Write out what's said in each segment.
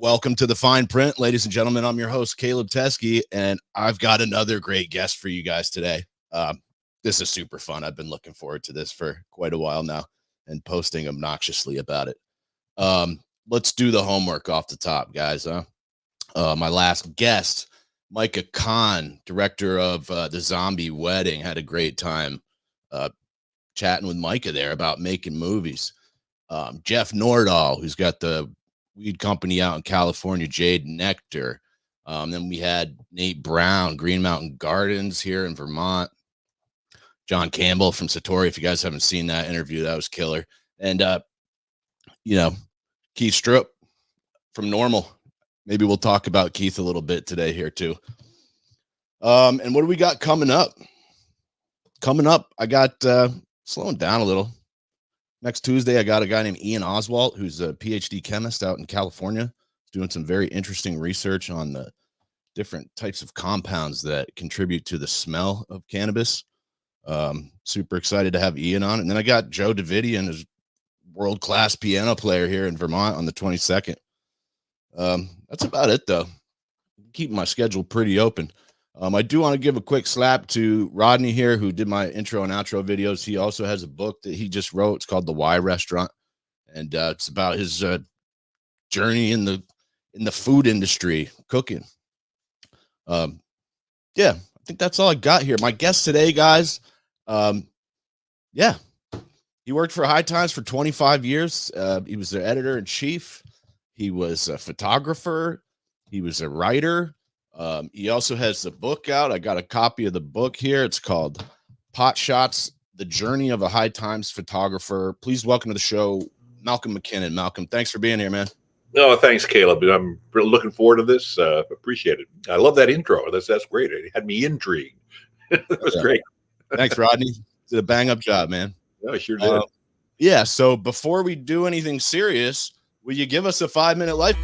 Welcome to the Fine Print, ladies and gentlemen. I'm your host, Caleb Teskey, and I've got another great guest for you guys today. This is super fun. I've been looking forward to this for quite a while now and posting obnoxiously about it. Let's do the homework off the top, guys. My last guest, Micah Kahn, director of The Zombie Wedding, had a great time chatting with Micah there about making movies. Jeff Nordahl, who's got the weed company out in California, Jade Nectar. Then we had Nate Brown, Green Mountain Gardens here in Vermont. John Campbell from Satori. If you guys haven't seen that interview, that was killer. And, Keith Strupp from Normal. Maybe we'll talk about Keith a little bit today here too. And what do we got coming up? I got slowing down a little. Next Tuesday, I got a guy named Ian Oswalt, who's a PhD chemist out in California, doing some very interesting research on the different types of compounds that contribute to the smell of cannabis. Super excited to have Ian on. And then I got Joe Davidian, who's world-class piano player here in Vermont on the 22nd. That's about it, though. Keeping my schedule pretty open. I do want to give a quick slap to Rodney here, who did my intro and outro videos. He also has a book that he just wrote. It's called The Why Restaurant, and it's about his journey in the food industry, cooking. I think that's all I got here. My guest today, guys, he worked for High Times for 25 years. He was the editor-in-chief. He was a photographer. He was a writer. He also has the book out. I got a copy of the book here. It's called Pot Shots, The Journey of a High Times Photographer. Please welcome to the show, Malcolm MacKinnon. Malcolm, thanks for being here, man. No, thanks, Caleb. I'm really looking forward to this. Appreciate it. I love that intro. That's great. It had me intrigued. It was great. Thanks, Rodney. Did a bang-up job, man. No, I sure did. So before we do anything serious, will you give us a 5-minute life?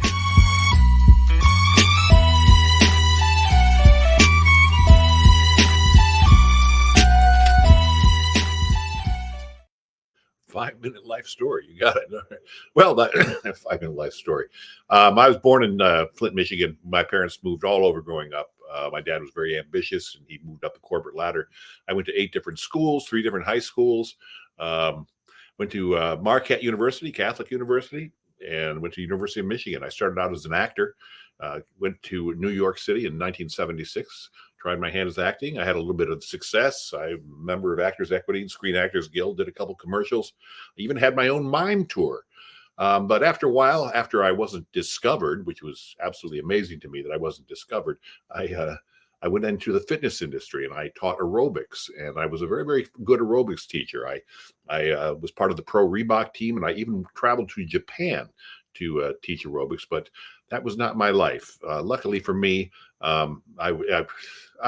5-minute life story. You got it. Well, that 5-minute life story. I was born in Flint, Michigan. My parents moved all over growing up. My dad was very ambitious, and he moved up the corporate ladder. I went to 8 different schools, 3 different high schools. Went to Marquette University, Catholic University, and went to University of Michigan. I started out as an actor. Went to New York City in 1976. Tried my hand as acting. I had a little bit of success. I'm a member of Actors Equity and Screen Actors Guild, did a couple commercials. I even had my own mime tour. But after a while, after I wasn't discovered, which was absolutely amazing to me that I wasn't discovered, I went into the fitness industry and I taught aerobics. And I was a very, very good aerobics teacher. I was part of the pro Reebok team, and I even traveled to Japan to teach aerobics, but that was not my life. Luckily for me, I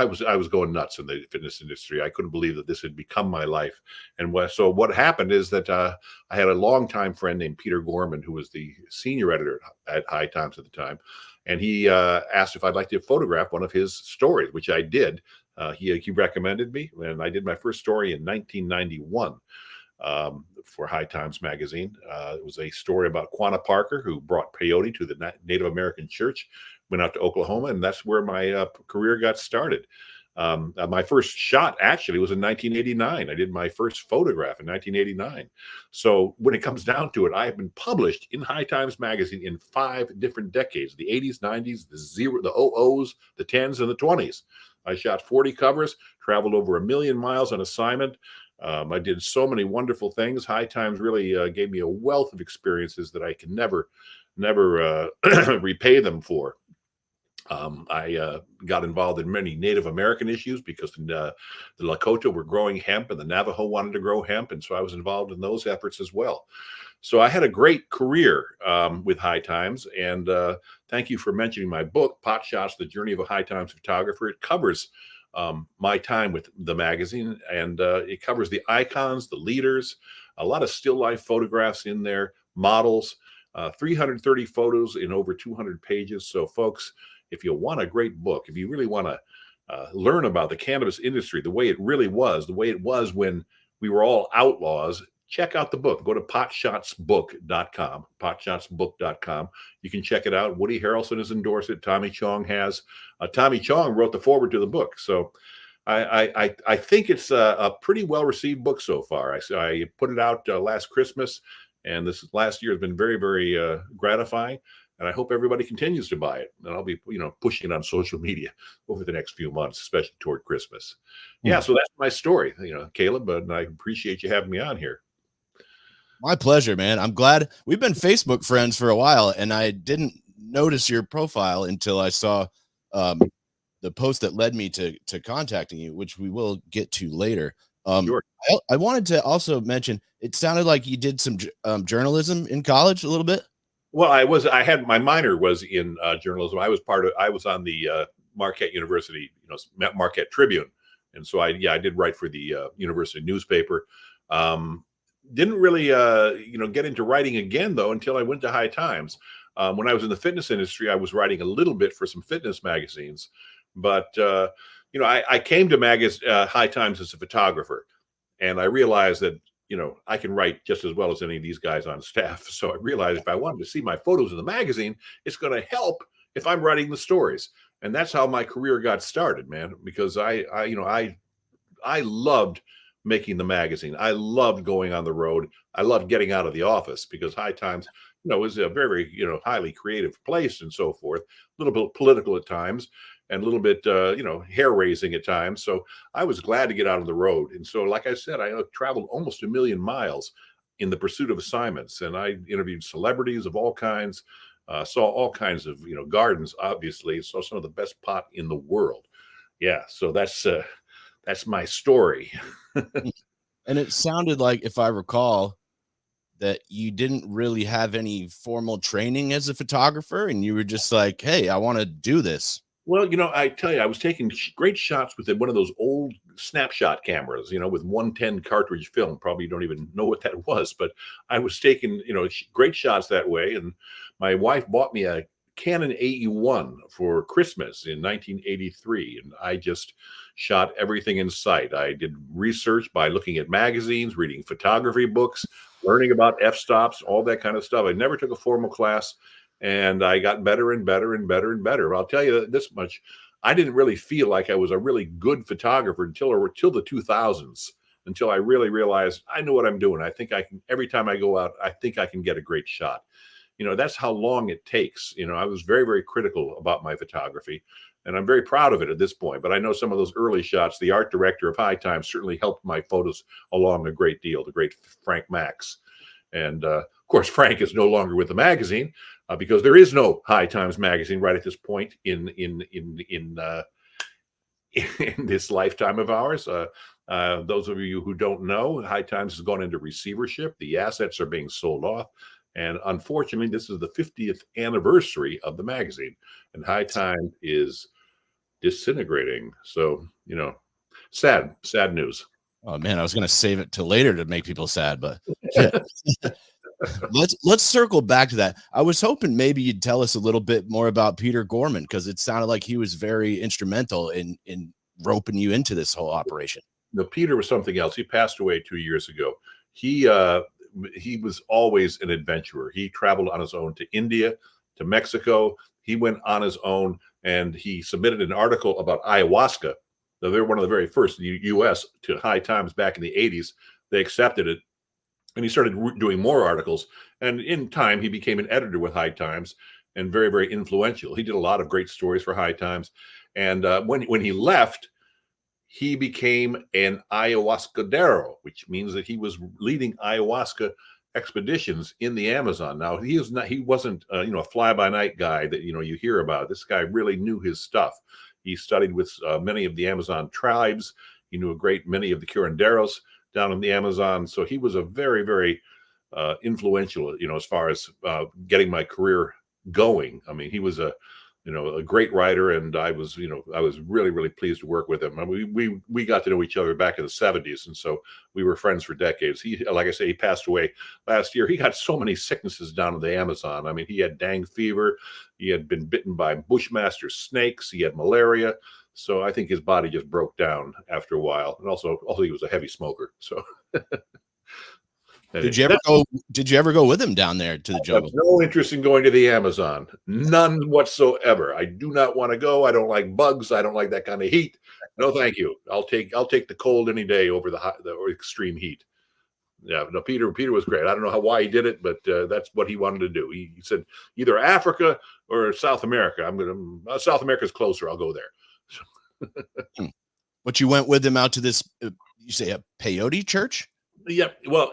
was going nuts in the fitness industry. I couldn't believe that this had become my life. And so what happened is that I had a longtime friend named Peter Gorman, who was the senior editor at High Times at the time. And he asked if I'd like to photograph one of his stories, which I did. He recommended me, and I did my first story in 1991. For High Times magazine. It was a story about Quanah Parker, who brought peyote to the Native American church, went out to Oklahoma, and that's where my career got started. My first shot actually was in 1989. I did my first photograph in 1989. So when it comes down to it, I have been published in High Times magazine in 5 different decades: the 80s, 90s, the 00s, the 10s, and the 20s. I shot 40 covers, traveled over 1 million miles on assignment. I did so many wonderful things. High Times really gave me a wealth of experiences that I can never repay them for. I got involved in many Native American issues because the Lakota were growing hemp and the Navajo wanted to grow hemp. And so I was involved in those efforts as well. So I had a great career with High Times. And thank you for mentioning my book, Pot Shots, The Journey of a High Times Photographer. It covers my time with the magazine, and it covers the icons, the leaders, a lot of still life photographs in there, models, 330 photos in over 200 pages. So folks, if you want a great book, if you really want to learn about the cannabis industry, the way it really was, the way it was when we were all outlaws check out the book. Go to potshotsbook.com, potshotsbook.com. You can check it out. Woody Harrelson has endorsed it. Tommy Chong has. Tommy Chong wrote the foreword to the book. So I think it's a pretty well-received book so far. I put it out last Christmas, and this last year has been very, very gratifying. And I hope everybody continues to buy it. And I'll be, pushing it on social media over the next few months, especially toward Christmas. Yeah, so that's my story, Caleb, and I appreciate you having me on here. My pleasure, man. I'm glad we've been Facebook friends for a while, and I didn't notice your profile until I saw the post that led me to contacting you, which we will get to later. Sure. I wanted to also mention, it sounded like you did some journalism in college a little bit. Well, I had my minor was in journalism. I was on the Marquette University, Marquette Tribune. And so I did write for the university newspaper. Didn't really, get into writing again, though, until I went to High Times. When I was in the fitness industry, I was writing a little bit for some fitness magazines. But, I came to High Times as a photographer, and I realized that, I can write just as well as any of these guys on staff. So I realized if I wanted to see my photos in the magazine, it's going to help if I'm writing the stories. And that's how my career got started, man, because I loved making the magazine. I loved going on the road. I loved getting out of the office because High Times, is a very, highly creative place and so forth, a little bit political at times and a little bit, hair raising at times. So I was glad to get out on the road. And so, like I said, I traveled almost 1 million miles in the pursuit of assignments. And I interviewed celebrities of all kinds, saw all kinds of, gardens, obviously, saw some of the best pot in the world. Yeah. So that's my story. And it sounded like, if I recall, that you didn't really have any formal training as a photographer, and you were just like, hey, I want to do this. Well, I tell you, I was taking great shots with one of those old snapshot cameras, with 110 cartridge film. Probably you don't even know what that was, but I was taking, great shots that way. And my wife bought me a Canon AE1 for Christmas in 1983, and I just shot everything in sight. I did research by looking at magazines, reading photography books, learning about f-stops, all that kind of stuff. I never took a formal class, and I got better and better and better and better. But I'll tell you this much, I didn't really feel like I was a really good photographer until the 2000s, until I really realized I know what I'm doing. I think I can, every time I go out, I think I can get a great shot. That's how long it takes. I was very, very critical about my photography, and I'm very proud of it at this point. But I know some of those early shots, the art director of High Times certainly helped my photos along a great deal, the great Frank Max. And of course, Frank is no longer with the magazine because there is no High Times magazine right at this point in this lifetime of ours. Those of you who don't know, High Times has gone into receivership. The assets are being sold off. And unfortunately, this is the 50th anniversary of the magazine, and High Time is disintegrating. So, sad news. Oh man, I was going to save it till later to make people sad, but yeah. let's circle back to that. I was hoping maybe you'd tell us a little bit more about Peter Gorman, because it sounded like he was very instrumental in roping you into this whole operation. No, Peter was something else. He passed away 2 years ago. He was always an adventurer. He traveled on his own to India, to Mexico. He went on his own, and he submitted an article about ayahuasca. So they're one of the very first in the U.S. to High Times back in the 80s. They accepted it, and he started doing more articles. And in time, he became an editor with High Times and very, very influential. He did a lot of great stories for High Times. And when he left, he became an ayahuascadero, which means that he was leading ayahuasca expeditions in the Amazon. Now, he wasn't a fly-by-night guy that you hear about. This guy really knew his stuff. He studied with many of the Amazon tribes. He knew a great many of the curanderos down in the Amazon. So he was a very, very influential, as far as getting my career going. I mean, he was a great writer, and I was really, really pleased to work with him. I mean, we got to know each other back in the 70s, and so we were friends for decades. Like I say, he passed away last year. He got so many sicknesses down in the Amazon. I mean, he had dengue fever. He had been bitten by bushmaster snakes. He had malaria. So I think his body just broke down after a while. And also he was a heavy smoker. So Did you ever go? Did you ever go with him down there to the I have jungle? no interest in going to the Amazon. None whatsoever. I do not want to go. I don't like bugs. I don't like that kind of heat. No, thank you. I'll take the cold any day over the extreme heat. Yeah, no, Peter was great. I don't know why he did it, but that's what he wanted to do. He said either Africa or South America. I'm gonna South America's closer. I'll go there. But you went with him out to this. You say a peyote church? Yeah, well,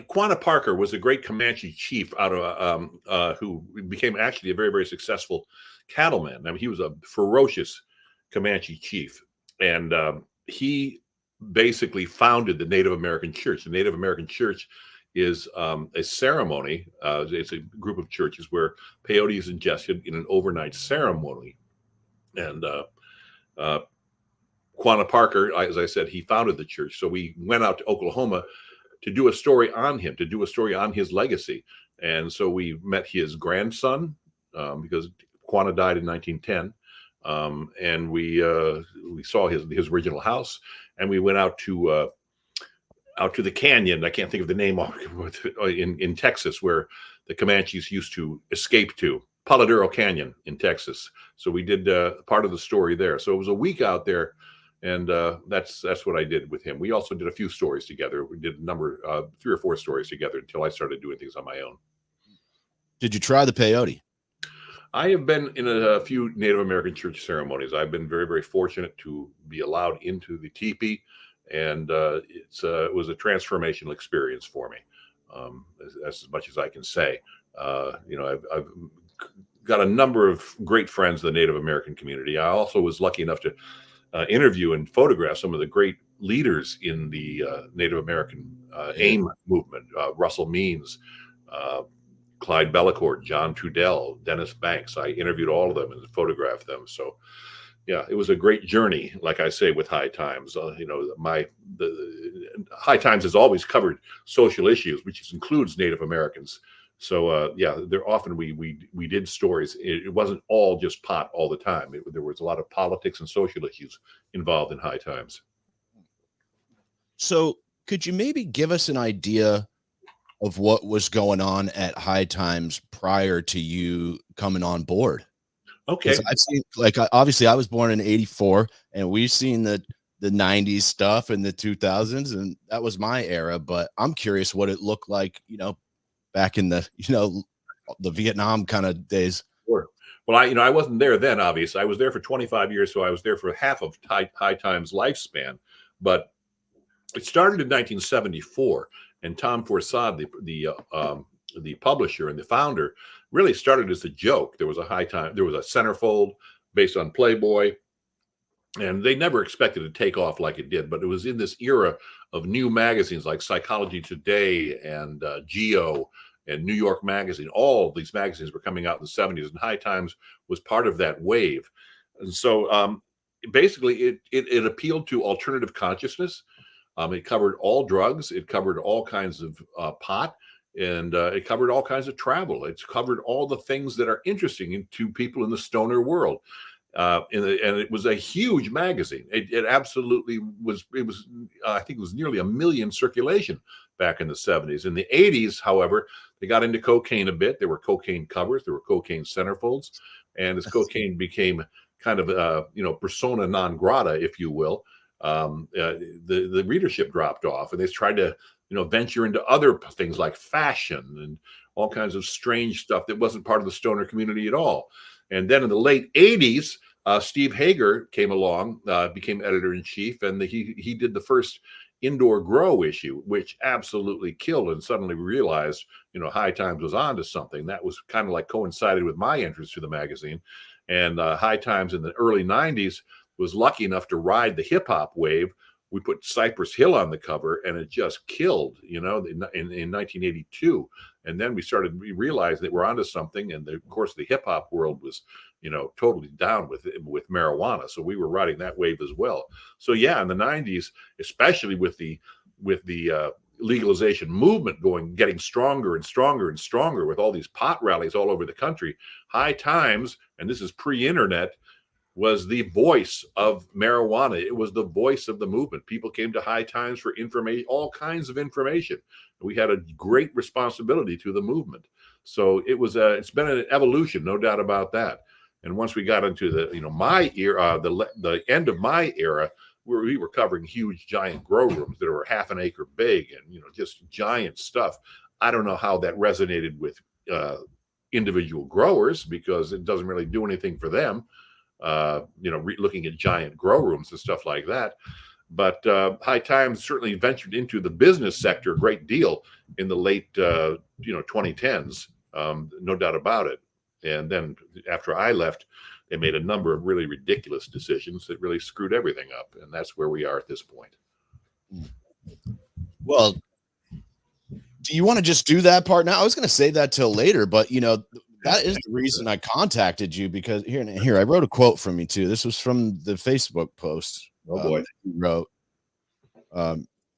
Quanah Parker was a great Comanche chief out of who became actually a very, very successful cattleman. I mean, he was a ferocious Comanche chief, and he basically founded the Native American Church. The Native American Church is a ceremony. It's a group of churches where peyote is ingested in an overnight ceremony, and Quanah Parker, as I said, he founded the church. So we went out to Oklahoma to do a story on him, to do a story on his legacy. And so we met his grandson because Quanah died in 1910. And we saw his original house, and we went out to the canyon. I can't think of the name in Texas, where the Comanches used to escape to, Paladuro Canyon in Texas. So we did part of the story there. So it was a week out there. And that's what I did with him. We also did a few stories together. We did a number, 3 or 4 stories together until I started doing things on my own. Did you try the peyote? I have been in a few Native American church ceremonies. I've been very, very fortunate to be allowed into the teepee, and it was a transformational experience for me. As much as I can say. I've got a number of great friends in the Native American community. I also was lucky enough to interview and photograph some of the great leaders in the Native American AIM movement. Russell Means, Clyde Bellecourt, John Trudell, Dennis Banks. I interviewed all of them and photographed them. So, yeah, it was a great journey. Like I say, with High Times, the High Times has always covered social issues, which includes Native Americans. So there often we did stories. It wasn't all just pot all the time. There was a lot of politics and social issues involved in High Times. So could you maybe give us an idea of what was going on at High Times prior to you coming on board? Okay. I've seen, obviously I was born in 84, and we've seen the 90s stuff and the 2000s, and that was my era, but I'm curious what it looked like, back in the, the Vietnam kind of days. Sure. Well, I wasn't there then, obviously. I was there for 25 years, so I was there for half of High Times' lifespan. But it started in 1974, and Tom Forsyth, the publisher and the founder, really started as a joke. There was a centerfold based on Playboy, and they never expected it to take off like it did. But it was in this era of new magazines like Psychology Today and Geo and New York Magazine. All of these magazines were coming out in the 70s, and High Times was part of that wave. And so basically it appealed to alternative consciousness. It covered all drugs. It covered all kinds of pot, and it covered all kinds of travel. It's covered all the things that are interesting to people in the stoner world. And it was a huge magazine. It absolutely was. It was, I think it was nearly 1 million circulation back in the 70s. In the 80s, however, they got into cocaine a bit. There were cocaine covers. There were cocaine centerfolds. And as cocaine became kind of, persona non grata, if you will, the readership dropped off, and they tried to, venture into other things like fashion and all kinds of strange stuff that wasn't part of the stoner community at all. And then in the late 80s, Steve Hager came along, became editor-in-chief, and he did the first indoor grow issue, which absolutely killed, and suddenly realized, High Times was onto something. That was kind of like coincided with my interest to the magazine. And High Times in the early 90s was lucky enough to ride the hip-hop wave. We put Cypress Hill on the cover, and it just killed, in 1982. And then we realized that we're onto something. And of course, the hip hop world was, totally down with marijuana. So we were riding that wave as well. So yeah, in the 90s, especially with the legalization movement getting stronger and stronger and stronger with all these pot rallies all over the country, High Times, and this is pre-internet, was the voice of marijuana. It was the voice of the movement. People came to High Times for information, all kinds of information. We had a great responsibility to the movement. So it's been an evolution, no doubt about that. And once we got into my era, the end of my era, where we were covering huge, giant grow rooms that were half an acre big and just giant stuff. I don't know how that resonated with individual growers, because it doesn't really do anything for them. Looking at giant grow rooms and stuff like that. But High Times certainly ventured into the business sector a great deal in the late 2010s, no doubt about it. And then after I left, they made a number of really ridiculous decisions that really screwed everything up. And that's where we are at this point. Well, do you want to just do that part now? I was going to say that till later, but that is the reason I contacted you, because here I wrote a quote from you too. This was from the Facebook post. Oh boy. You wrote,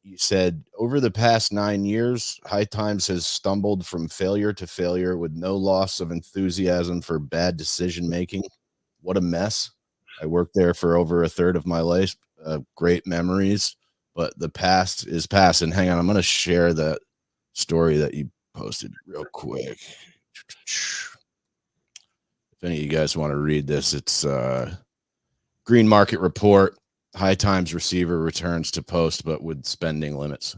you said, over the past 9 years, High Times has stumbled from failure to failure with no loss of enthusiasm for bad decision making. What a mess. I worked there for over a third of my life. Great memories, but the past is past. And hang on, I'm going to share that story that you posted real quick. If any of you guys want to read this, it's Green Market Report. High Times receiver returns to post, but with spending limits.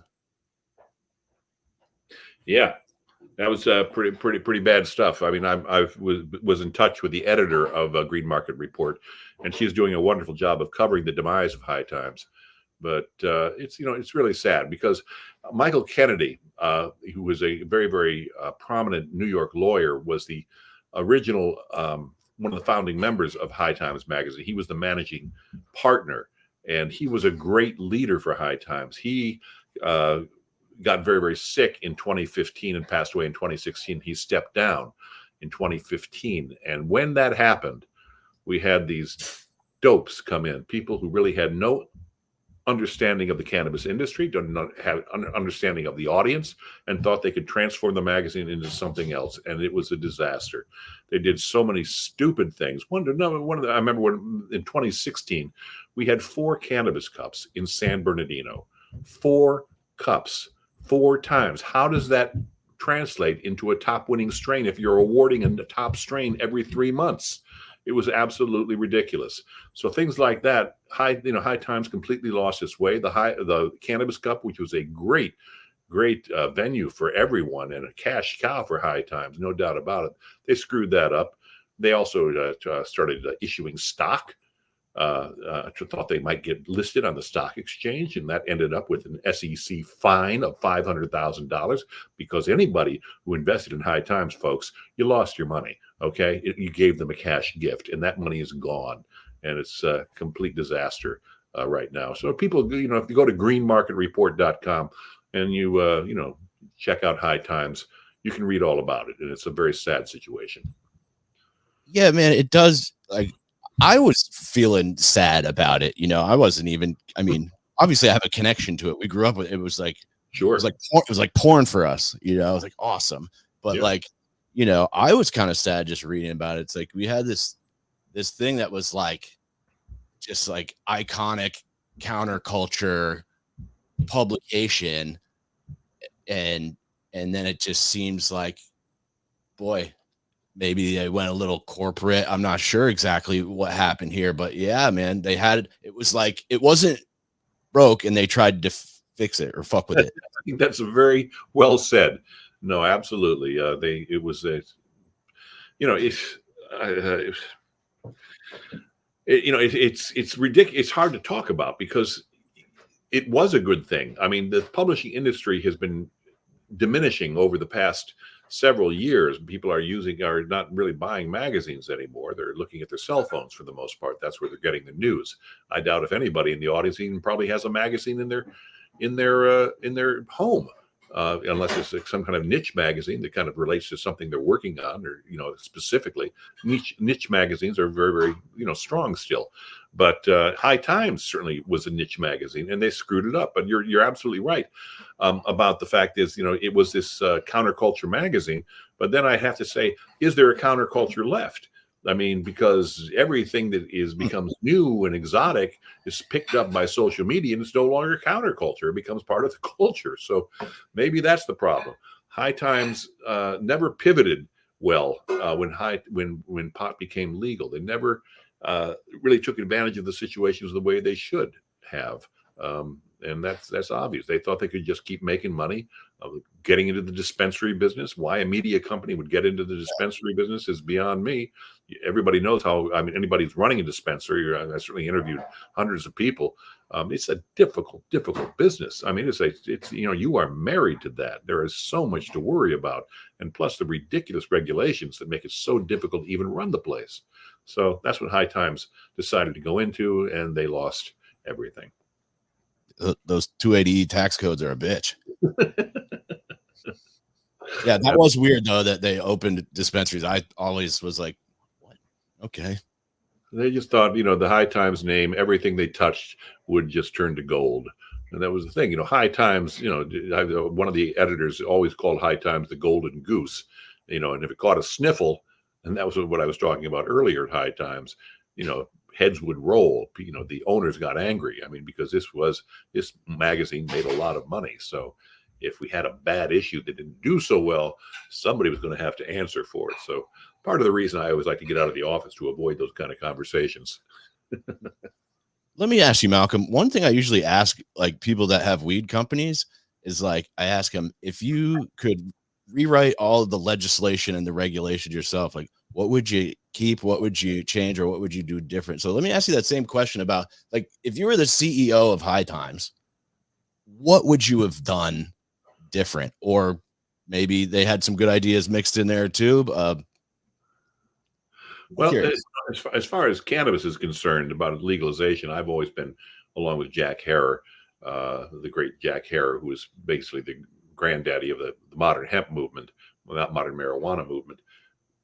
Yeah, that was pretty bad stuff. I mean, I was in touch with the editor of Green Market Report, and she's doing a wonderful job of covering the demise of High Times. But it's really sad, because Michael Kennedy, who was a very, very prominent New York lawyer, was the original one of the founding members of High Times magazine. He was the managing partner, and he was a great leader for High Times. He got very, very sick in 2015 and passed away in 2016. He stepped down in 2015. And when that happened, we had these dopes come in, people who really had no understanding of the cannabis industry, don't have understanding of the audience, and thought they could transform the magazine into something else. And it was a disaster. They did so many stupid things. I remember when in 2016, we had 4 cannabis cups in San Bernardino. 4 cups, 4 times. How does that translate into a top winning strain if you're awarding a top strain every 3 months? It was absolutely ridiculous. So things like that, High Times completely lost its way. The Cannabis Cup, which was a great venue for everyone and a cash cow for High Times, no doubt about it. They screwed that up. They also started issuing stock. Thought they might get listed on the stock exchange, and that ended up with an SEC fine of $500,000, because anybody who invested in High Times, folks, you lost your money. Okay, you gave them a cash gift, and that money is gone, and it's a complete disaster right now. So people, if you go to greenmarketreport.com and you check out High Times, you can read all about it, and it's a very sad situation. Yeah, man, it does. Like, I was feeling sad about it. I wasn't even, obviously I have a connection to it. We grew up with it. Was like, sure. It was like porn for us, it was like awesome. But yeah. I was kind of sad just reading about it. It's like, we had this thing that was like, just like iconic counterculture publication. And then it just seems like, boy, maybe they went a little corporate. I'm not sure exactly what happened here, but yeah, man, it was like, it wasn't broke and they tried to fix it or fuck with it. I think that's very well said. No, absolutely. It's ridiculous. It's hard to talk about, because it was a good thing. I mean, the publishing industry has been diminishing over the past several years. People are not really buying magazines anymore. They're looking at their cell phones for the most part. That's where they're getting the news. I doubt if anybody in the audience even probably has a magazine in their home, unless it's like some kind of niche magazine that kind of relates to something they're working on, or specifically. Niche magazines are very, very strong still. But High Times certainly was a niche magazine, and they screwed it up. But you're absolutely right about the fact is, it was this counterculture magazine. But then I have to say, is there a counterculture left? I mean, because everything that becomes new and exotic is picked up by social media, and it's no longer counterculture. It becomes part of the culture. So maybe that's the problem. High Times never pivoted well when pot became legal. They never really took advantage of the situations the way they should have. And that's obvious. They thought they could just keep making money, getting into the dispensary business. Why a media company would get into the dispensary business is beyond me. Everybody knows how. I mean, anybody who's running a dispensary, I certainly interviewed hundreds of people. It's a difficult business. I mean, it's you are married to that. There is so much to worry about, and plus the ridiculous regulations that make it so difficult to even run the place. So that's what High Times decided to go into, and they lost everything. Those 280E tax codes are a bitch. Yeah, that was weird though that they opened dispensaries. I always was like, what? Okay. They just thought, the High Times name, everything they touched would just turn to gold. And that was the thing, High Times, one of the editors always called High Times the golden goose, and if it caught a sniffle, and that was what I was talking about earlier at High Times, heads would roll. The owners got angry. I mean, because this magazine made a lot of money. So if we had a bad issue that didn't do so well, somebody was going to have to answer for it. So part of the reason I always like to get out of the office to avoid those kind of conversations. Let me ask you, Malcolm, one thing I usually ask like people that have weed companies is like, I ask them, if you could rewrite all of the legislation and the regulations yourself, like what would you keep, what would you change, or what would you do different? So let me ask you that same question about like, if you were the CEO of High Times, what would you have done different? Or maybe they had some good ideas mixed in there too. Well, as far as cannabis is concerned about legalization, I've always been along with Jack Herer, the great Jack Herer, who is basically the granddaddy of the modern hemp movement, well, not modern marijuana movement.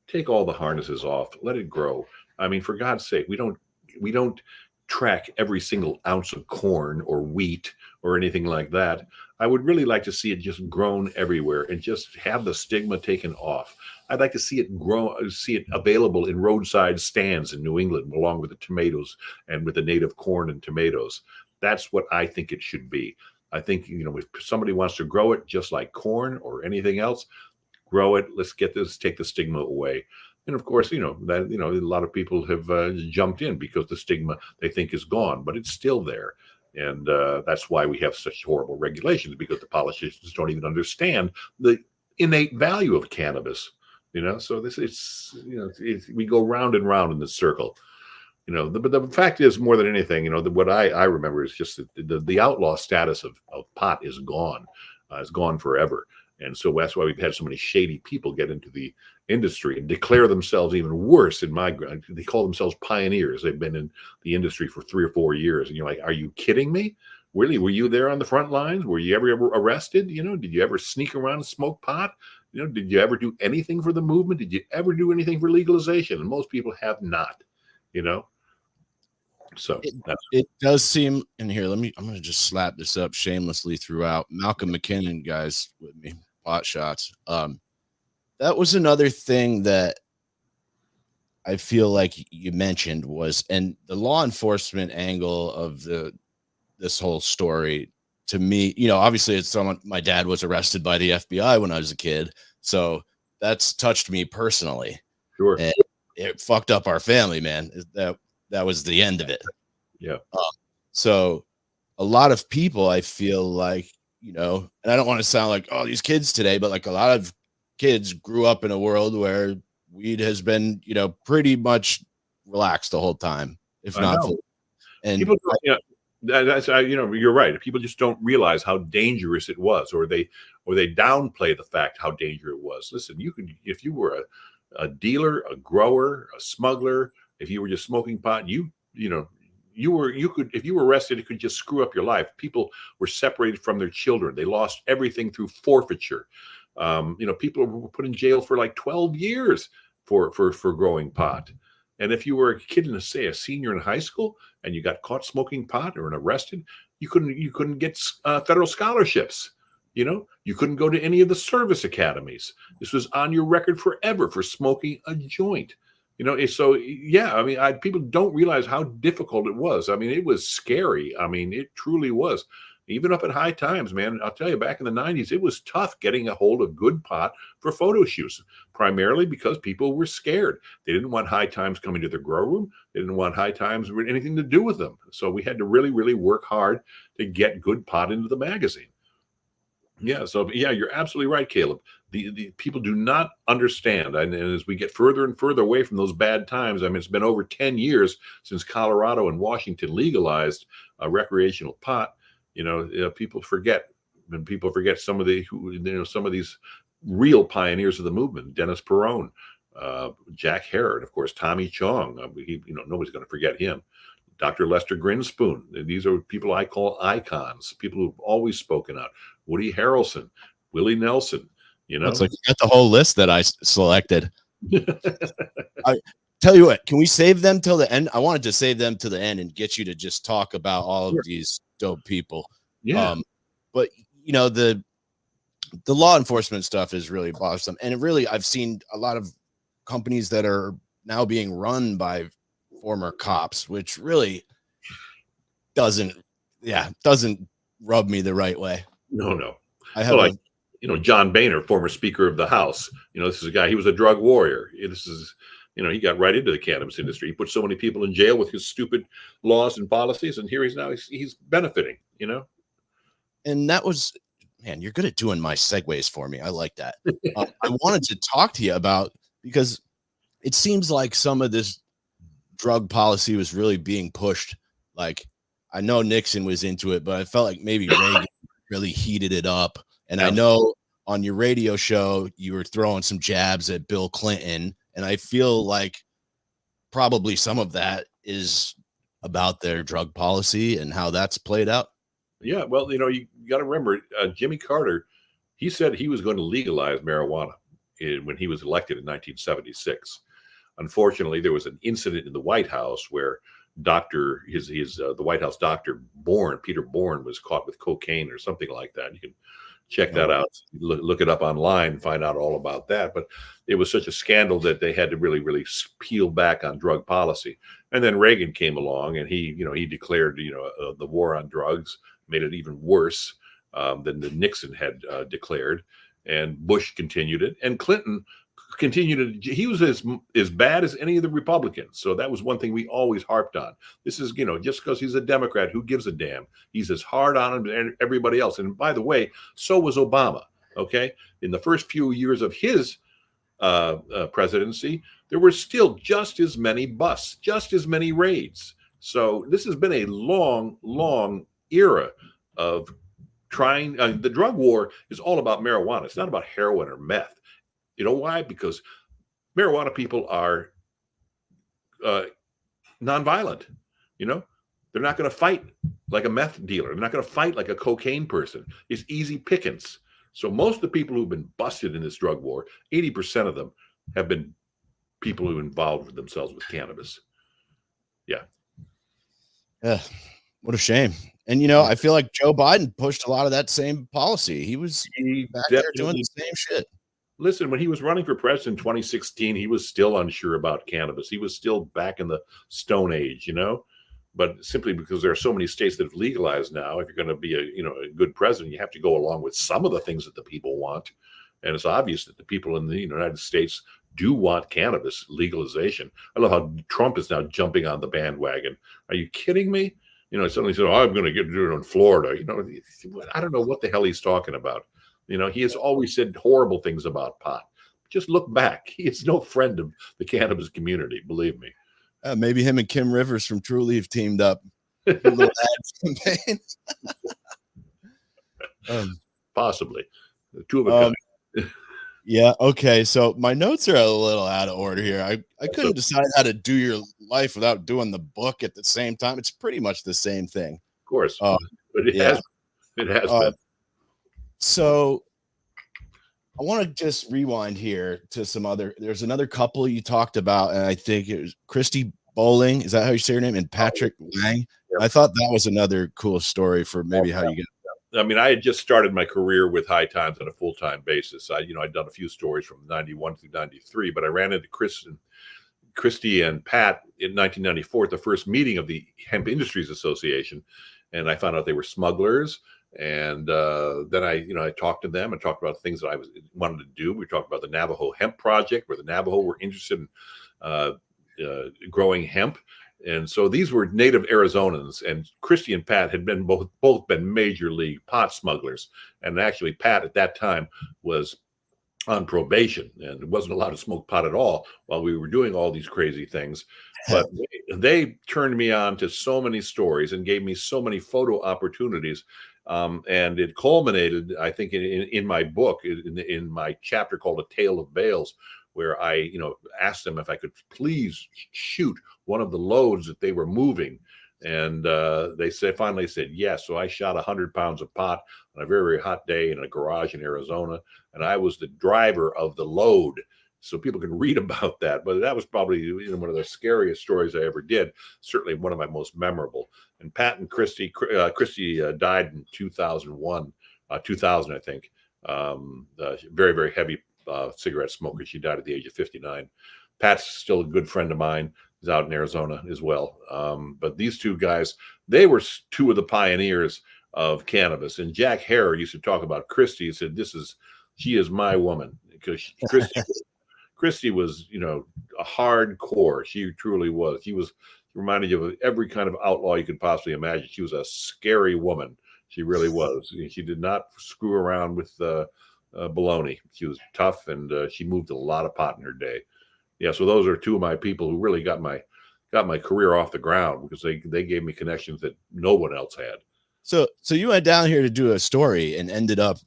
Take all the harnesses off, let it grow. I mean, for God's sake, we don't track every single ounce of corn or wheat or anything like that. I would really like to see it just grown everywhere and just have the stigma taken off. I'd like to see it grow, see it available in roadside stands in New England, along with the tomatoes and with the native corn and tomatoes. That's what I think it should be. I think, if somebody wants to grow it just like corn or anything else, grow it. Let's take the stigma away. And of course, a lot of people have jumped in because the stigma they think is gone, but it's still there. And that's why we have such horrible regulations, because the politicians don't even understand the innate value of cannabis. So we go round and round in this circle. But the fact is, more than anything, what I remember is just that the outlaw status of pot is gone. It's gone forever. And so that's why we've had so many shady people get into the industry and declare themselves even worse. They call themselves pioneers. They've been in the industry for 3 or 4 years. And you're like, are you kidding me? Really? Were you there on the front lines? Were you ever arrested? Did you ever sneak around and smoke pot? Did you ever do anything for the movement? Did you ever do anything for legalization? And most people have not, So it does seem, and here, I'm going to just slap this up shamelessly throughout. Malcolm MacKinnon, guys, with me, pot shots. That was another thing that I feel like you mentioned was, and the law enforcement angle of this whole story to me, obviously it's someone, my dad was arrested by the FBI when I was a kid. So that's touched me personally. Sure. And it fucked up our family, man. That was the end of it. Yeah. So a lot of people, I feel like, and I don't want to sound like, oh, these kids today, but like a lot of kids grew up in a world where weed has been, pretty much relaxed the whole time, if not full. And people, you're right. People just don't realize how dangerous it was, or they downplay the fact how dangerous it was. Listen, if you were a dealer, a grower, a smuggler, if you were just smoking pot, if you were arrested, it could just screw up your life. People were separated from their children. They lost everything through forfeiture. People were put in jail for like 12 years for growing pot. And if you were a kid a senior in high school and you got caught smoking pot or arrested, you couldn't get federal scholarships. You couldn't go to any of the service academies. This was on your record forever for smoking a joint. So yeah, I mean, people don't realize how difficult it was. I mean, it was scary. I mean, it truly was. Even up at High Times, man, I'll tell you, back in the 90s, it was tough getting a hold of good pot for photo shoots, primarily because people were scared. They didn't want High Times coming to their grow room. They didn't want High Times with anything to do with them. So we had to really, really work hard to get good pot into the magazine. Yeah, so yeah, you're absolutely right, Caleb. The people do not understand, and as we get further and further away from those bad times, I mean, it's been over 10 years since Colorado and Washington legalized recreational pot. People forget, and people forget some of some of these real pioneers of the movement: Dennis Perone, Jack Herod, of course, Tommy Chong. Nobody's going to forget him. Dr. Lester Grinspoon. These are people I call icons, people who've always spoken out. Woody Harrelson, Willie Nelson, It's like you got the whole list that I selected. I tell you what, can we save them till the end? I wanted to save them to the end and get you to just talk about all of these dope people. Yeah. But the law enforcement stuff is really bothersome. And I've seen a lot of companies that are now being run by former cops, which really doesn't rub me the right way. No. I have John Boehner, former Speaker of the House. This is a guy, he was a drug warrior. He got right into the cannabis industry. He put so many people in jail with his stupid laws and policies, and here he's benefiting, And that was, man, you're good at doing my segues for me. I like that. I wanted to talk to you about, because it seems like some of this drug policy was really being pushed. Like, I know Nixon was into it, but I felt like maybe Reagan really heated it up. And I know on your radio show, you were throwing some jabs at Bill Clinton. And I feel like probably some of that is about their drug policy and how that's played out. Yeah. Well, you got to remember, Jimmy Carter, he said he was going to legalize marijuana when he was elected in 1976. Unfortunately, there was an incident in the White House where the White House doctor Peter Bourne, was caught with cocaine or something like that. You can check that out. Look it up online and find out all about that. But it was such a scandal that they had to really, really peel back on drug policy. And then Reagan came along, and he declared, the war on drugs, made it even worse than the Nixon had declared. And Bush continued it, and Clinton continued to. He was as bad as any of the Republicans. So that was one thing we always harped on. This is, just because he's a Democrat, who gives a damn? He's as hard on him as everybody else. And by the way, so was Obama. Okay, in the first few years of his presidency, there were still just as many busts, just as many raids. So this has been a long, long era of trying. The drug war is all about marijuana. It's not about heroin or meth. You know why? Because marijuana people are nonviolent. They're not going to fight like a meth dealer. They're not going to fight like a cocaine person. It's easy pickings. So most of the people who've been busted in this drug war, 80% of them have been people who involved themselves with cannabis. Yeah. Yeah. What a shame. And, I feel like Joe Biden pushed a lot of that same policy. He was back there doing the same shit. Listen, when he was running for president in 2016, he was still unsure about cannabis. He was still back in the Stone Age, but simply because there are so many states that have legalized now, if you're going to be a good president, you have to go along with some of the things that the people want. And it's obvious that the people in the United States do want cannabis legalization. I love how Trump is now jumping on the bandwagon. Are you kidding me? Suddenly said, I'm going to do it in Florida. I don't know what the hell he's talking about. He has always said horrible things about pot. Just look back. He is no friend of the cannabis community, believe me. Maybe him and Kim Rivers from True Leaf teamed up. A little ad campaign. Possibly. The two of them. Yeah. Okay. So my notes are a little out of order here. I couldn't decide how to do your life without doing the book at the same time. It's pretty much the same thing. Of course. But it has been. So I want to just rewind here to there's another couple you talked about, and I think it was Christy Bowling. Is that how you say her name? And Patrick Lang. Yeah. I thought that was another cool story for maybe how you get. I mean, I had just started my career with High Times on a full-time basis. I'd done a few stories from 91 through 93, but I ran into Christy and Pat in 1994 at the first meeting of the Hemp Industries Association, and I found out they were smugglers. And then I talked to them and talked about things that I wanted to do. We talked about the Navajo Hemp Project, where the Navajo were interested in growing hemp. And so these were native Arizonans, and Christy and Pat had been both been major league pot smugglers. And actually, Pat at that time was on probation and wasn't allowed to smoke pot at all while we were doing all these crazy things. But they turned me on to so many stories and gave me so many photo opportunities. And it culminated, I think, in my book, in my chapter called A Tale of Bales, where I, asked them if I could please shoot one of the loads that they were moving. And they finally said yes. So I shot 100 pounds of pot on a very, very hot day in a garage in Arizona. And I was the driver of the load. So people can read about that. But that was probably one of the scariest stories I ever did. Certainly one of my most memorable. And Pat and Christy died in 2000, I think. Very, very heavy cigarette smoker. She died at the age of 59. Pat's still a good friend of mine. He's out in Arizona as well. But these two guys, they were two of the pioneers of cannabis. And Jack Harrer used to talk about Christy. He said, she is my woman, because Christy was, a hardcore. She truly was. She reminded you of every kind of outlaw you could possibly imagine. She was a scary woman. She really was. She did not screw around with baloney. She was tough, and she moved a lot of pot in her day. Yeah, so those are two of my people who really got my career off the ground, because they gave me connections that no one else had. So you went down here to do a story and ended up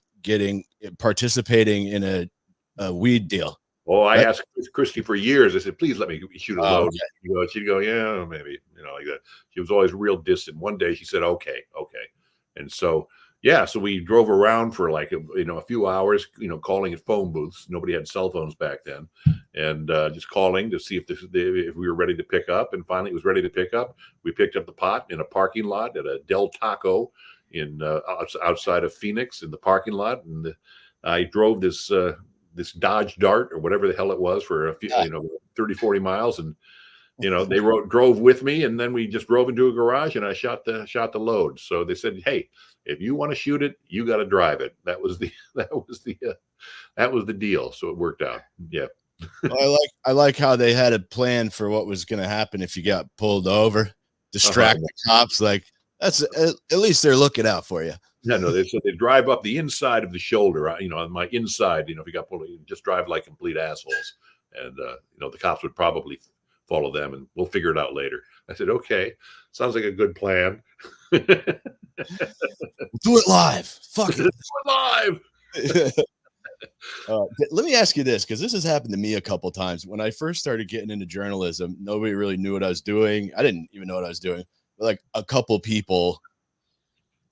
participating in a weed deal. Oh, I asked Christy for years. I said, please let me shoot a load. Okay. She'd go, yeah, maybe, like that. She was always real distant. One day she said, okay. And so, yeah, so we drove around for like, a few hours, calling at phone booths. Nobody had cell phones back then. And just calling to see if we were ready to pick up. And finally it was ready to pick up. We picked up the pot in a parking lot at a Del Taco in outside of Phoenix in the parking lot. And I drove this Dodge Dart or whatever the hell it was for a few, 30, 40 miles. And, they drove with me, and then we just drove into a garage and I shot the load. So they said, hey, if you want to shoot it, you got to drive it. That was the deal. So it worked out. Yeah. Well, I like how they had a plan for what was going to happen if you got pulled over, distract the cops. Like, that's at least they're looking out for you. Yeah, no, they said they drive up the inside of the shoulder, on my inside, if you got pulled, you just drive like complete assholes. And, the cops would probably follow them, and we'll figure it out later. I said, okay, sounds like a good plan. Do it live. Fuck it. Do it live. Let me ask you this, because this has happened to me a couple times. When I first started getting into journalism, nobody really knew what I was doing. I didn't even know what I was doing. But like a couple people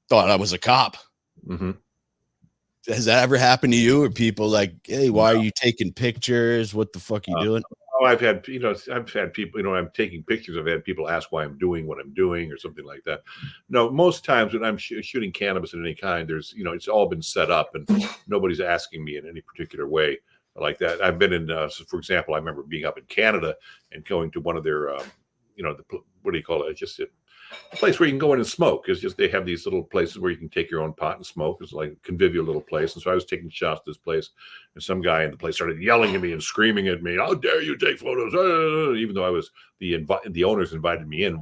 thought I was a cop. Mm-hmm. Has that ever happened to you? Or people like, hey, why are you taking pictures? What the fuck are you doing? Oh, I've had people, I'm taking pictures. I've had people ask why I'm doing what I'm doing or something like that. No, most times when I'm shooting cannabis of any kind, there's, it's all been set up and nobody's asking me in any particular way like that. I've been in, for example, I remember being up in Canada and going to one of their, what do you call it? It's just a place where you can go in and smoke. It's just, they have these little places where you can take your own pot and smoke. It's like a convivial little place. And so I was taking shots at this place, and some guy in the place started yelling at me and screaming at me, how dare you take photos? Even though I was the owners invited me in,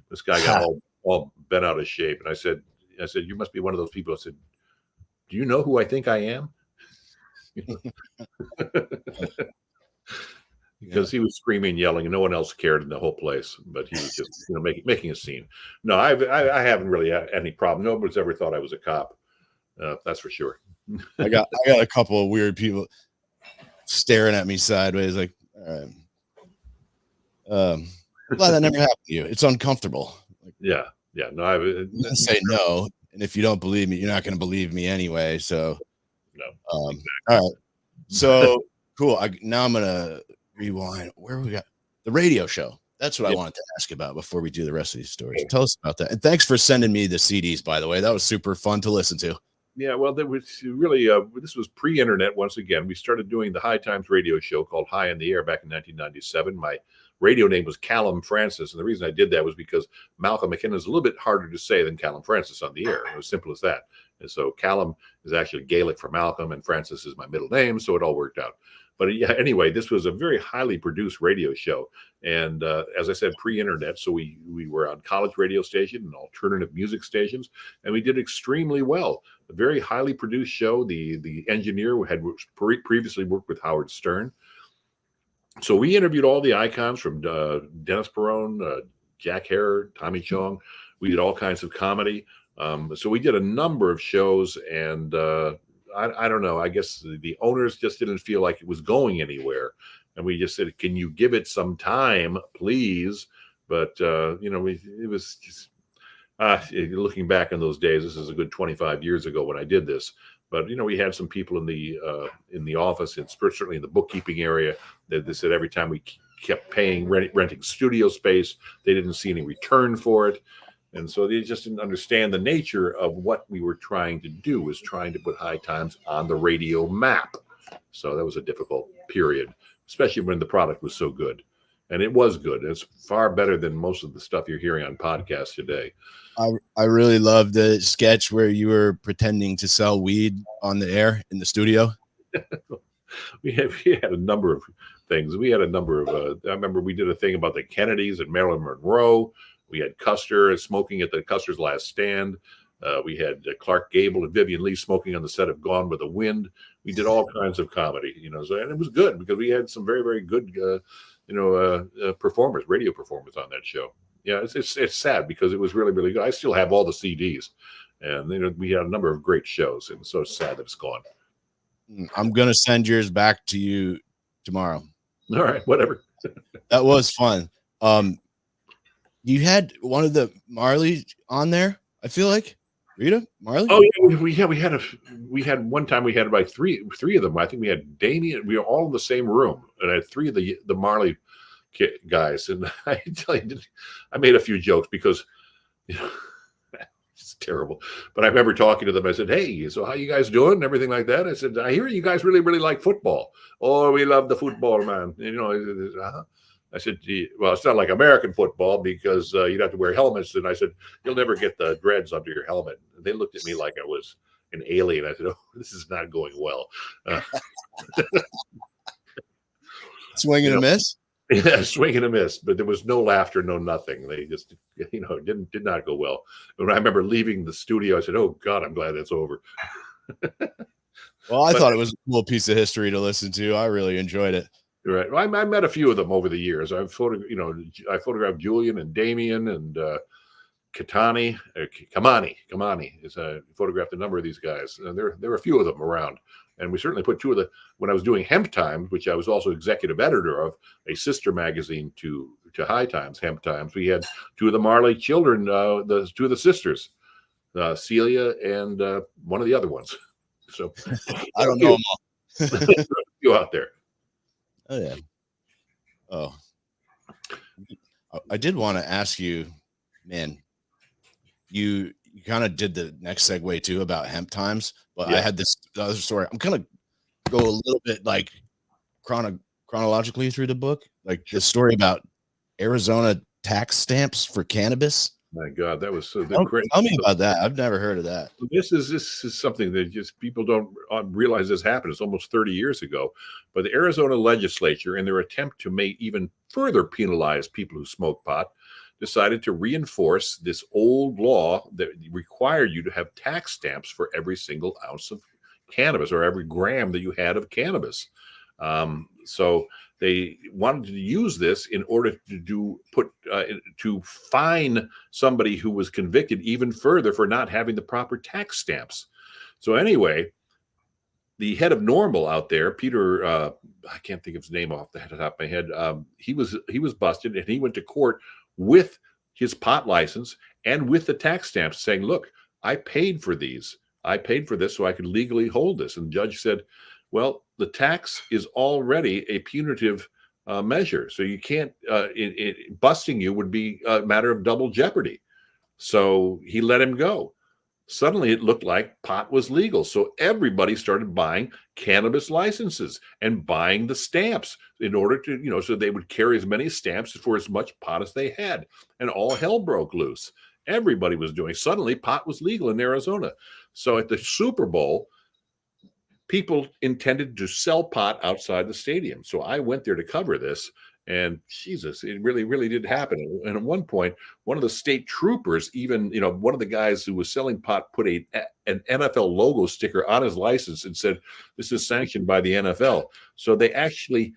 this guy got all bent out of shape. And I said, you must be one of those people. I said, do you know who I think I am? Because he was screaming, yelling, and no one else cared in the whole place. But he was just, making a scene. No, I haven't really had any problem. Nobody's ever thought I was a cop. That's for sure. I got a couple of weird people staring at me sideways, like, all right. Glad that never happened to you. It's uncomfortable. Like, yeah. No, I say no, and if you don't believe me, you're not going to believe me anyway. So, no. Exactly. All right. So cool. Now I'm gonna rewind. Where we got the radio show? That's what I wanted to ask about before we do the rest of these stories. Tell us about that. And thanks for sending me the CDs, by the way. That was super fun to listen to. Yeah, well, there was really this was pre-internet. Once again, we started doing the High Times radio show called High in the Air back in 1997. My radio name was Callum Francis, and the reason I did that was because Malcolm MacKinnon is a little bit harder to say than Callum Francis on the air. It was simple as that. And so Callum is actually Gaelic for Malcolm, and Francis is my middle name, so it all worked out. But yeah, anyway, this was a very highly produced radio show, and as I said, pre-internet. So we were on college radio station and alternative music stations, and we did extremely well. A very highly produced show. The engineer had previously worked with Howard Stern. So we interviewed all the icons from Dennis Perone, Jack Herr, Tommy Chong. We did all kinds of comedy. So we did a number of shows, and I don't know. I guess the owners just didn't feel like it was going anywhere, and we just said, "Can you give it some time, please?" But it was just looking back in those days. This is a good 25 years ago when I did this. But we had some people in the office, and certainly in the bookkeeping area, that they said every time we kept paying renting studio space, they didn't see any return for it. And so they just didn't understand the nature of what we were trying to do, was trying to put High Times on the radio map. So that was a difficult period, especially when the product was so good. And it was good. It's far better than most of the stuff you're hearing on podcasts today. I really loved the sketch where you were pretending to sell weed on the air in the studio. We had a number of things. We had a number of, I remember we did a thing about the Kennedys and Marilyn Monroe. We had Custer smoking at the Custer's Last Stand. We had Clark Gable and Vivian Lee smoking on the set of Gone with the Wind. We did all kinds of comedy, so, and it was good because we had some very, very good, performers, radio performers on that show. Yeah, it's sad because it was really, really good. I still have all the CDs, and we had a number of great shows, and so sad that it's gone. I'm gonna send yours back to you tomorrow. All right, whatever. That was fun. You had one of the Marley on there. I feel like Rita Marley. Oh yeah, we had one time we had about three of them. I think we had Damien. We were all in the same room, and I had three of the Marley guys. And I tell you, I made a few jokes because it's terrible. But I remember talking to them. I said, "Hey, so how you guys doing?" And everything like that. I said, "I hear you guys really, really like football. Oh, we love the football, man." I said, "Well, it's not like American football because you'd have to wear helmets." And I said, "You'll never get the dreads under your helmet." And they looked at me like I was an alien. I said, "Oh, this is not going well." Swing and a miss. Yeah, swing and a miss. But there was no laughter, no nothing. They just, did not go well. When I remember leaving the studio, I said, "Oh God, I'm glad that's over." Well, I thought it was a cool piece of history to listen to. I really enjoyed it. Right. Well, I met a few of them over the years. I photographed Julian and Damien and Kamani. I photographed a number of these guys. And there were a few of them around. And we certainly put two of the, when I was doing Hemp Times, which I was also executive editor of, a sister magazine to High Times, Hemp Times. We had two of the Marley children, the two of the sisters, Celia and one of the other ones. So I don't know them all. You out there. Oh yeah. Oh, I did want to ask you, man. You kind of did the next segue too about Hemp Times, but yeah. I had this other story. I'm gonna go a little bit like chronologically through the book, like the story about Arizona tax stamps for cannabis. My God, that was so great. Tell me about that. I've never heard of that. This is something that just people don't realize this happened. It's almost 30 years ago. But the Arizona legislature, in their attempt to make even further penalize people who smoke pot, decided to reinforce this old law that required you to have tax stamps for every single ounce of cannabis or every gram that you had of cannabis. So they wanted to use this in order to fine somebody who was convicted even further for not having the proper tax stamps. So anyway, the head of NORML out there, Peter, I can't think of his name off the top of my head. He was busted, and he went to court with his pot license and with the tax stamps, saying, "Look, I paid for these. I paid for this so I could legally hold this." And the judge said, "Well, the tax is already a punitive measure, so you can't. Busting you would be a matter of double jeopardy." So he let him go. suddenly it looked like pot was legal. So everybody started buying cannabis licenses and buying the stamps in order to, so they would carry as many stamps for as much pot as they had. And all hell broke loose. Everybody was doing. Suddenly pot was legal in Arizona. So at the Super Bowl, people intended to sell pot outside the stadium. So I went there to cover this. And Jesus, it really, really did happen. And at one point, one of the state troopers, even, one of the guys who was selling pot put an NFL logo sticker on his license and said, "This is sanctioned by the NFL." So they actually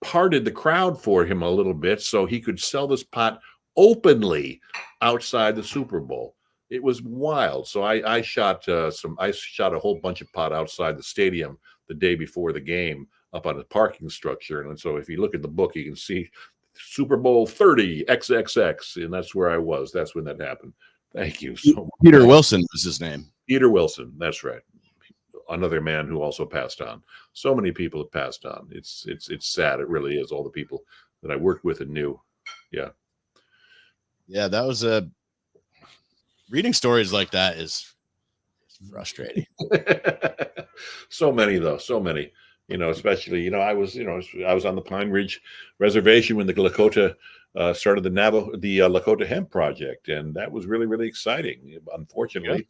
parted the crowd for him a little bit so he could sell this pot openly outside the Super Bowl. It was wild. So I shot a whole bunch of pot outside the stadium the day before the game, up on a parking structure. And so if you look at the book, you can see Super Bowl 30 XXX, and that's where I was. That's when that happened. Thank you so much. Peter Wilson was his name. Peter Wilson. That's right. Another man who also passed on. So many people have passed on. It's sad. It really is. All the people that I worked with and knew. Yeah. Yeah, that was reading stories like that is frustrating. So many, though. So many. Especially, I was on the Pine Ridge Reservation when the Lakota started the Lakota Hemp Project, and that was really, really exciting. Unfortunately,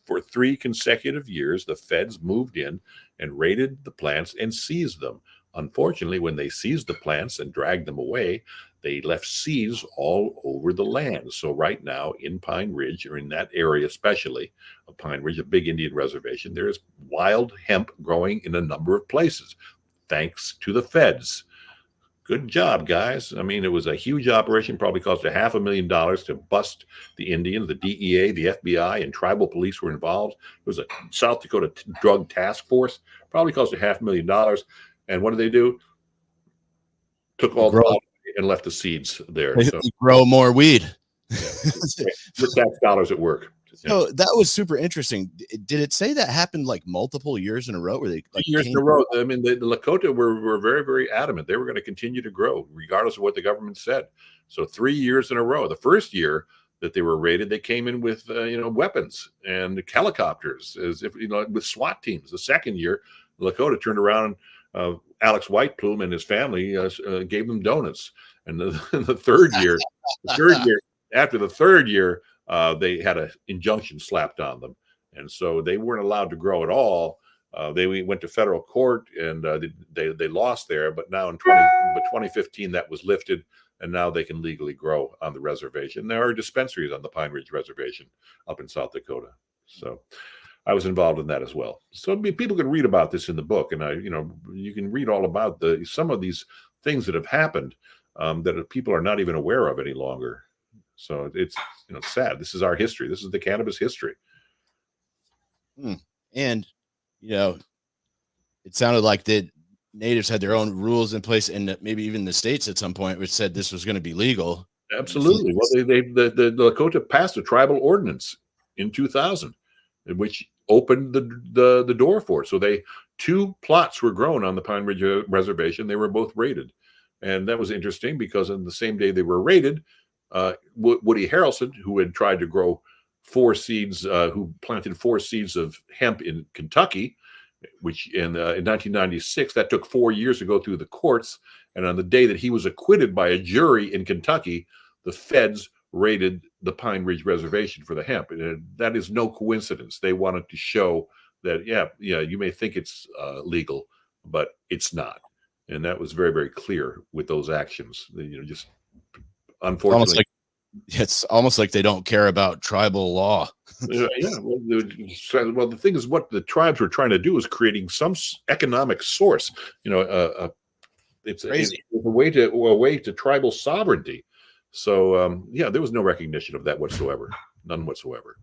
for 3 consecutive years, the feds moved in and raided the plants and seized them. Unfortunately, when they seized the plants and dragged them away, they left seeds all over the land. So right now in Pine Ridge, or in that area especially of Pine Ridge, a big Indian reservation, there is wild hemp growing in a number of places, thanks to the feds. Good job, guys. I mean, it was a huge operation, probably cost $500,000 to bust the Indians. The DEA, the FBI, and tribal police were involved. It was a South Dakota drug task force, probably cost $500,000. And what did they do? Took all the pot and left the seeds there. They grow more weed. Yeah. With tax dollars at work. So that was super interesting. Did it say that happened like multiple years in a row? Where they years in a row? I mean, the Lakota were very, very adamant. They were going to continue to grow regardless of what the government said. So 3 years in a row. The first year that they were raided, they came in with weapons and helicopters, as if with SWAT teams. The second year, the Lakota turned around. Alex White Plume and his family gave them donuts. And the third year, after the third year, they had an injunction slapped on them, and so they weren't allowed to grow at all. They went to federal court, and they lost there. But now in 2015, that was lifted, and now they can legally grow on the reservation. There are dispensaries on the Pine Ridge Reservation up in South Dakota. So I was involved in that as well. So I mean, people can read about this in the book, and you can read all about some of these things that have happened that people are not even aware of any longer. So it's sad. This is our history. This is the cannabis history. And it sounded like the natives had their own rules in place, and maybe even the states at some point which said this was going to be legal. Absolutely. Well, the Lakota passed a tribal ordinance in 2000, which opened the door for it. So 2 plots were grown on the Pine Ridge Reservation. They were both raided, and that was interesting because on the same day they were raided, Woody Harrelson, who had tried to grow 4 seeds, who planted 4 seeds of hemp in Kentucky, which in 1996, that took 4 years to go through the courts. And on the day that he was acquitted by a jury in Kentucky, the feds raided the Pine Ridge Reservation for the hemp. And that is no coincidence. They wanted to show that, you may think it's legal, but it's not. And that was very, very clear with those actions. Just unfortunately, it's almost like they don't care about tribal law. Well, the thing is, what the tribes were trying to do is creating some economic source. It's crazy. It's a way to tribal sovereignty. So there was no recognition of that whatsoever. None whatsoever.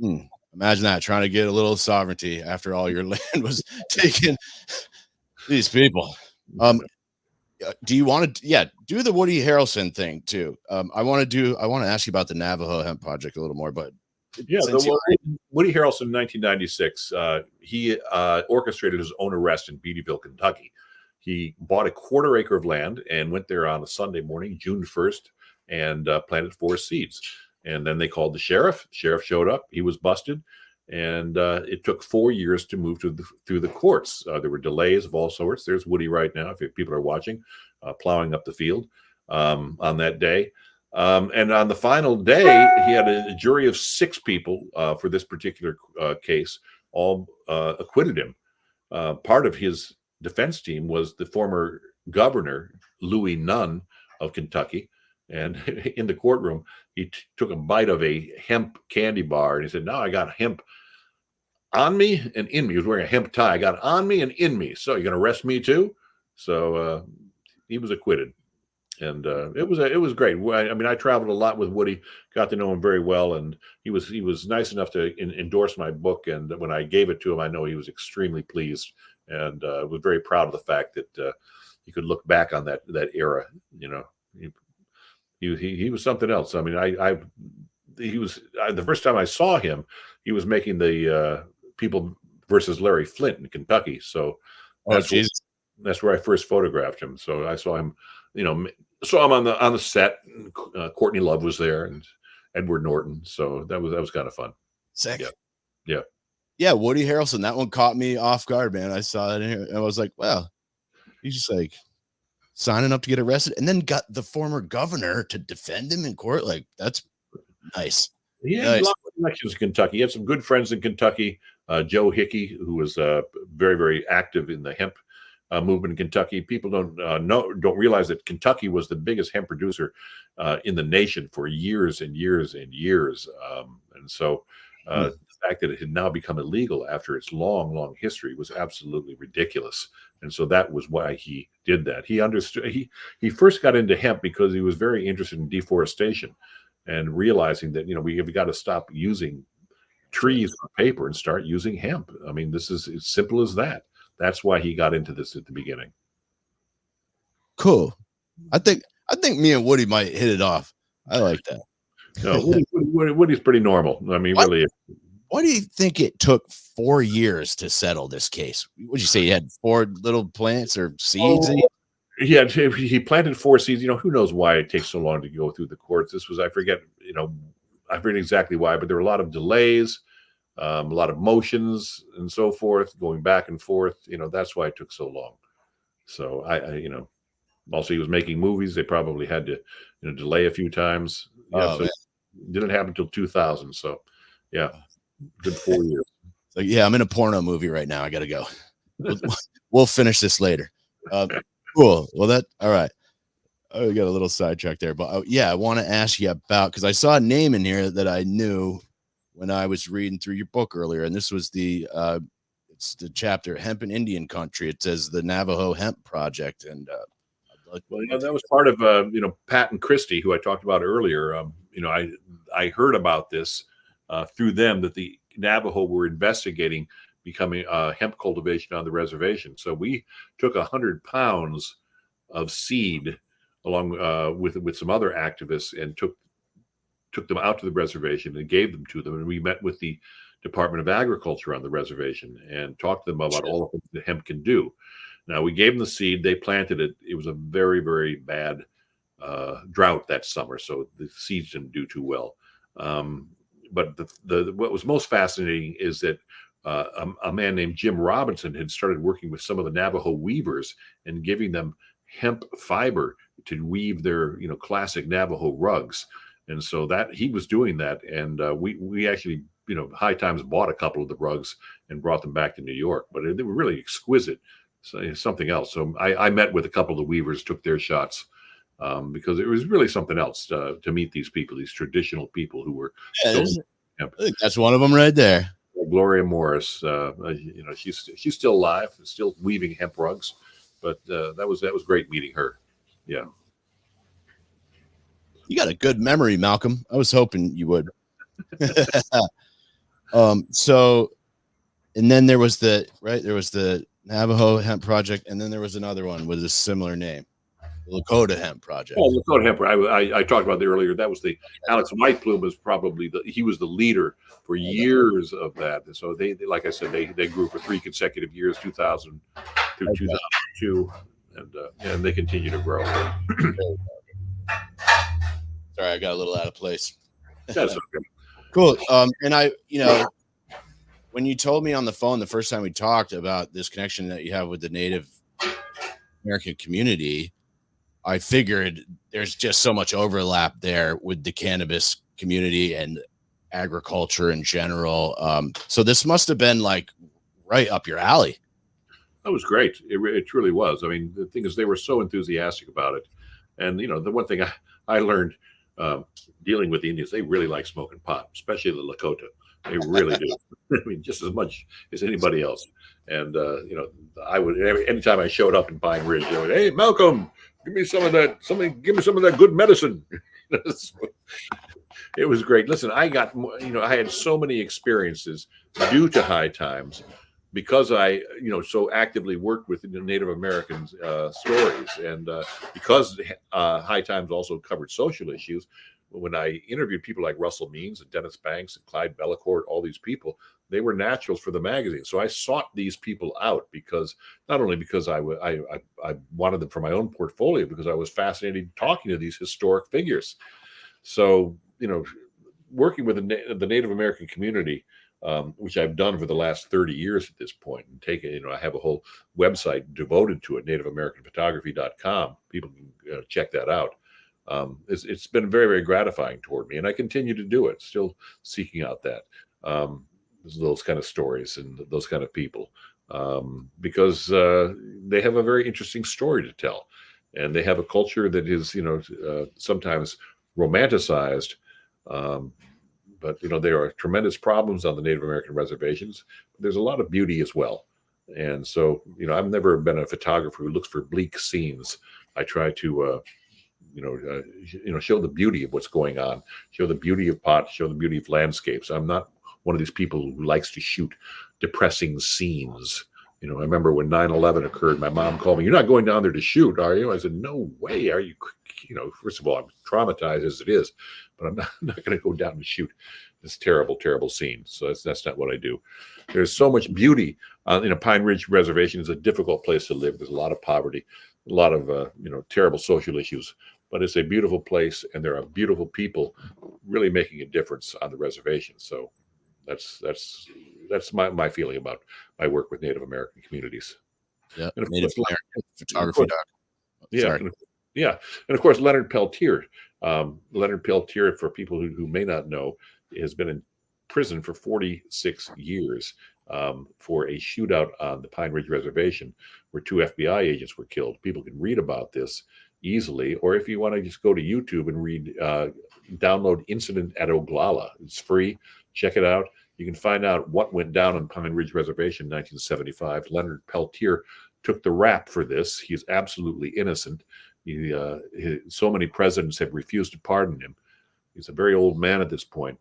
Imagine that, trying to get a little sovereignty after all your land was taken. These people. Do you want to do the Woody Harrelson thing too? I want to ask you about the Navajo Hemp Project a little more, but Woody Harrelson in 1996, he orchestrated his own arrest in Beattyville, Kentucky. He bought a 1/4 acre of land and went there on a Sunday morning, June 1st, and planted 4 seeds. And then they called the sheriff. Sheriff showed up. He was busted. And it took 4 years to move through the courts. There were delays of all sorts. There's Woody right now, if people are watching, plowing up the field on that day. And on the final day, he had a jury of 6 people for this particular case, all acquitted him. Part of his defense team was the former governor, Louis Nunn of Kentucky. And in the courtroom, he took a bite of a hemp candy bar, and he said, "Now I got hemp on me and in me." He was wearing a hemp tie. "I got on me and in me. So you're going to arrest me too?" So he was acquitted. And it was great. I mean, I traveled a lot with Woody, got to know him very well, and he was nice enough to endorse my book. And when I gave it to him, I know he was extremely pleased, and was very proud of the fact that he could look back on that era. You know, he was something else. I mean, he was the first time I saw him, he was making the People versus Larry Flint in Kentucky. So that's where I first photographed him. So I saw him. Saw him on the set. Courtney Love was there, and Edward Norton. So that was kind of fun. Sick. Yeah. Woody Harrelson. That one caught me off guard, man. I saw it in here, and I was like, "Wow, he's just like signing up to get arrested, and then got the former governor to defend him in court. Like, that's nice." He had a lot of connections in Kentucky. He had some good friends in Kentucky. Joe Hickey, who was very, very active in the hemp movement in Kentucky. People don't realize that Kentucky was the biggest hemp producer in the nation for years and years and years. And so the fact that it had now become illegal after its long, long history was absolutely ridiculous. And so that was why he did that. He understood. He first got into hemp because he was very interested in deforestation and realizing that we've got to stop using trees for paper and start using hemp. I mean, this is as simple as that. That's why he got into this at the beginning. Cool. I think me and Woody might hit it off. I like that. No, Woody's pretty normal. I mean, really. Why do you think it took 4 years to settle this case? What'd you say? He had 4 little plants or seeds? Yeah, he planted 4 seeds. Who knows why it takes so long to go through the courts? This was, I forget exactly why, but there were a lot of delays. A lot of motions and so forth, going back and forth. That's why it took so long. So I also he was making movies. They probably had to delay a few times. Yeah, so it didn't happen until 2000. So yeah, good 4 years. So yeah, I'm in a porno movie right now. I gotta go. We'll finish this later. Cool. Well, all right. I got a little sidetracked there, but I want to ask you about, because I saw a name in here that I knew when I was reading through your book earlier, and this was it's the chapter Hemp in Indian Country. It says the Navajo Hemp Project, and that was part of Pat and Christy, who I talked about earlier. I heard about this through them, that the Navajo were investigating becoming hemp cultivation on the reservation. So we took 100 pounds of seed along with some other activists and took them out to the reservation and gave them to them. And we met with the Department of Agriculture on the reservation and talked to them about all the things that hemp can do. Now, we gave them the seed. They planted it. It was a very, very bad drought that summer, so the seeds didn't do too well. But what was most fascinating is that a man named Jim Robinson had started working with some of the Navajo weavers and giving them hemp fiber to weave their classic Navajo rugs. And so that he was doing that, and we actually High Times bought a couple of the rugs and brought them back to New York. But they were really exquisite, so something else. So I met with a couple of the weavers, took their shots, because it was really something else to meet these people, these traditional people who were. I think that's one of them right there. Gloria Morris, she's still alive, still weaving hemp rugs, but that was great meeting her. Yeah. You got a good memory, Malcolm. I was hoping you would. So, and then there was the Navajo Hemp Project, and then there was another one with a similar name, the Lakota Hemp Project. Oh, Lakota Hemp. I talked about that earlier. That was the Alex Whiteplume was probably he was the leader for years of that. And so they like I said, they grew for 3 consecutive years, 2000 through 2002, and they continue to grow. Sorry, I got a little out of place. That's okay. Cool. And when you told me on the phone the first time we talked about this connection that you have with the Native American community, I figured there's just so much overlap there with the cannabis community and agriculture in general. So this must have been like right up your alley. That was great. It truly was. I mean, the thing is, they were so enthusiastic about it. And, the one thing I learned dealing with the Indians, they really like smoking pot, especially the Lakota. They really do. I mean, just as much as anybody else. And, I would, anytime I showed up in Pine Ridge, they would, hey, Malcolm, give me some of that, give me some of that good medicine. It was great. Listen, I had so many experiences due to High Times because I, so actively worked with the Native American stories, and because High Times also covered social issues. When I interviewed people like Russell Means and Dennis Banks and Clyde Bellecourt, all these people, they were naturals for the magazine. So I sought these people out because not only because I wanted them for my own portfolio, because I was fascinated talking to these historic figures. So, working with the Native American community, which I've done for the last 30 years at this point, and I have a whole website devoted to it, nativeamericanphotography.com. People can check that out. It's been very, very gratifying toward me, and I continue to do it, still seeking out that those kind of stories and those kind of people, because they have a very interesting story to tell, and they have a culture that is, sometimes romanticized. But there are tremendous problems on the Native American reservations. But there's a lot of beauty as well, and so I've never been a photographer who looks for bleak scenes. I try to show the beauty of what's going on, show the beauty of pot, show the beauty of landscapes. I'm not one of these people who likes to shoot depressing scenes. I remember when 9/11 occurred, my mom called me, "You're not going down there to shoot, are you?" I said, "No way. Are you?" First of all, I'm traumatized as it is, but I'm not going to go down and shoot this terrible, terrible scene. So that's not what I do. There's so much beauty. Pine Ridge Reservation is a difficult place to live. There's a lot of poverty, a lot of terrible social issues, but it's a beautiful place, and there are beautiful people really making a difference on the reservation. So that's my feeling about my work with Native American communities. Yeah, Native American photography. Yeah, and of course Leonard Peltier. Leonard Peltier, for people who may not know, has been in prison for 46 years for a shootout on the Pine Ridge Reservation where 2 FBI agents were killed. People can read about this easily, or if you want to just go to YouTube and read, download Incident at Oglala. It's free. Check it out. You can find out what went down on Pine Ridge Reservation in 1975. Leonard Peltier took the rap for this. He's absolutely innocent. So many presidents have refused to pardon him. He's a very old man at this point.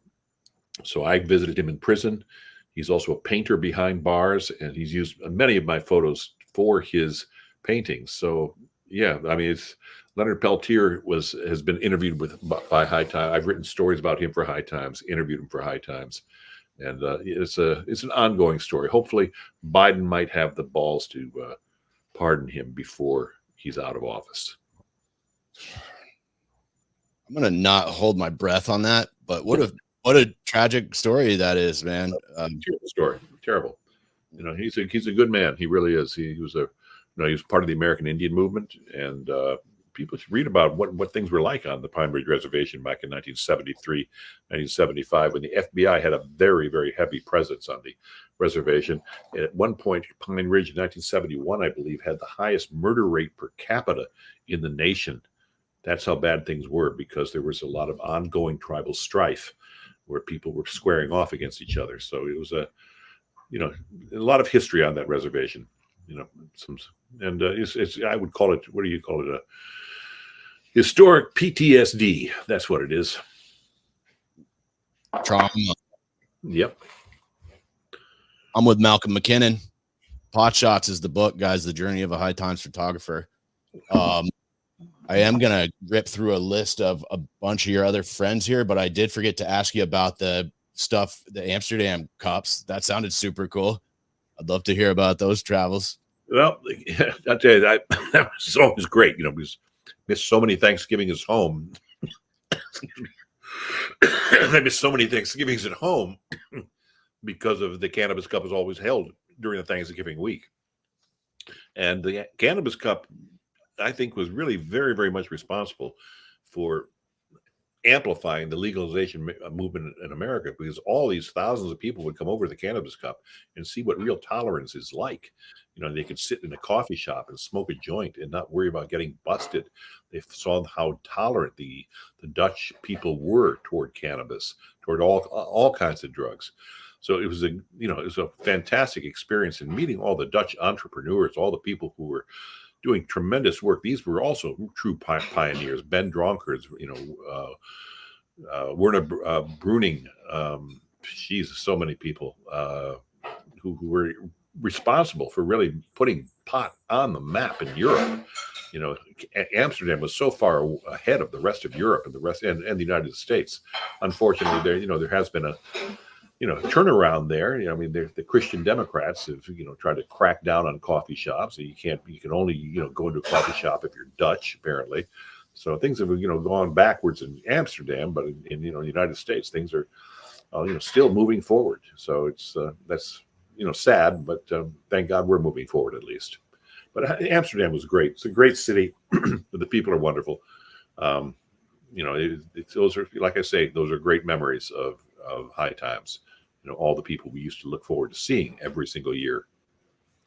So I visited him in prison. He's also a painter behind bars, and he's used many of my photos for his paintings. So yeah, I mean, Leonard Peltier has been interviewed by High Times. I've written stories about him for High Times, interviewed him for High Times, and it's an ongoing story. Hopefully, Biden might have the balls to pardon him before he's out of office. I'm gonna not hold my breath on that, but what a tragic story that is, man. Terrible story, terrible. He's a good man. He really is. He was he was part of the American Indian movement, and people should read about what things were like on the Pine Ridge Reservation back in 1973, 1975, when the FBI had a very, very heavy presence on the reservation. And at one point, Pine Ridge in 1971, I believe, had the highest murder rate per capita in the nation. That's how bad things were, because there was a lot of ongoing tribal strife where people were squaring off against each other. So it was a lot of history on that reservation. It's I would call it, what do you call it? A historic PTSD. That's what it is. Trauma. Yep. I'm with Malcolm MacKinnon. Pot Shots is the book, guys. The Journey of a High Times Photographer. I am going to rip through a list of a bunch of your other friends here, but I did forget to ask you about the stuff, the Amsterdam cups. That sounded super cool. I'd love to hear about those travels. Well, I'll tell you, that was always great. We missed so many Thanksgivings home. I miss so many Thanksgivings at home because of the Cannabis Cup is always held during the Thanksgiving week. And the Cannabis Cup, I think, was really very, very much responsible for amplifying the legalization movement in America, because all these thousands of people would come over to the Cannabis Cup and see what real tolerance is like. You know, they could sit in a coffee shop and smoke a joint and not worry about getting busted. They saw how tolerant the Dutch people were toward cannabis, toward all kinds of drugs. So it was a fantastic experience, in meeting all the Dutch entrepreneurs, all the people who were doing tremendous work. These were also true pioneers. Ben Dronkers, Werner Bruning, Jesus, so many people who were responsible for really putting pot on the map in Europe. You know, Amsterdam was so far ahead of the rest of Europe and the United States. Unfortunately, there has been a turnaround there. I mean, the Christian Democrats have, tried to crack down on coffee shops. You can only, go into a coffee shop if you're Dutch, apparently. So things have, gone backwards in Amsterdam, but in the United States, things are, still moving forward. So it's, that's, sad, but thank God we're moving forward at least. But Amsterdam was great. It's a great city. The people are wonderful. Those are, like I say, those are great memories of High Times. All the people we used to look forward to seeing every single year.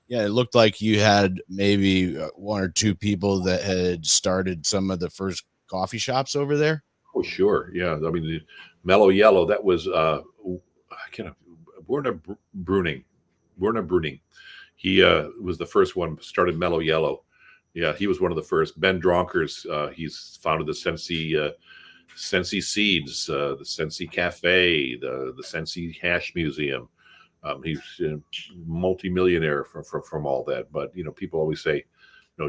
Yeah, it looked like you had maybe one or two people that had started some of the first coffee shops over there. Oh, sure. Yeah. I mean, the Mellow Yellow, that was Werner Bruning. He was the first one, started Mellow Yellow. Yeah, he was one of the first. Ben Dronkers, he's founded the Sensi Seeds, the Sensi Cafe, the Sensi Hash Museum. He's a multimillionaire from all that. But, people always say,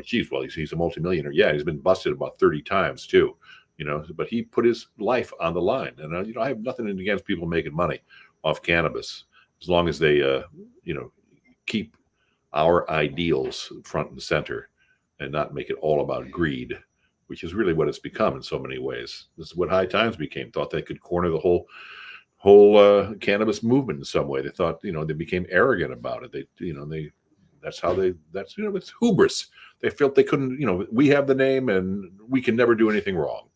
geez, well, he's a multimillionaire. Yeah, he's been busted about 30 times too, but he put his life on the line. And, I have nothing against people making money off cannabis, as long as they, keep our ideals front and center and not make it all about greed, which is really what it's become in so many ways. This is what High Times became. Thought they could corner the whole cannabis movement in some way. They thought, they became arrogant about it. That's it's hubris. They felt they couldn't, we have the name and we can never do anything wrong,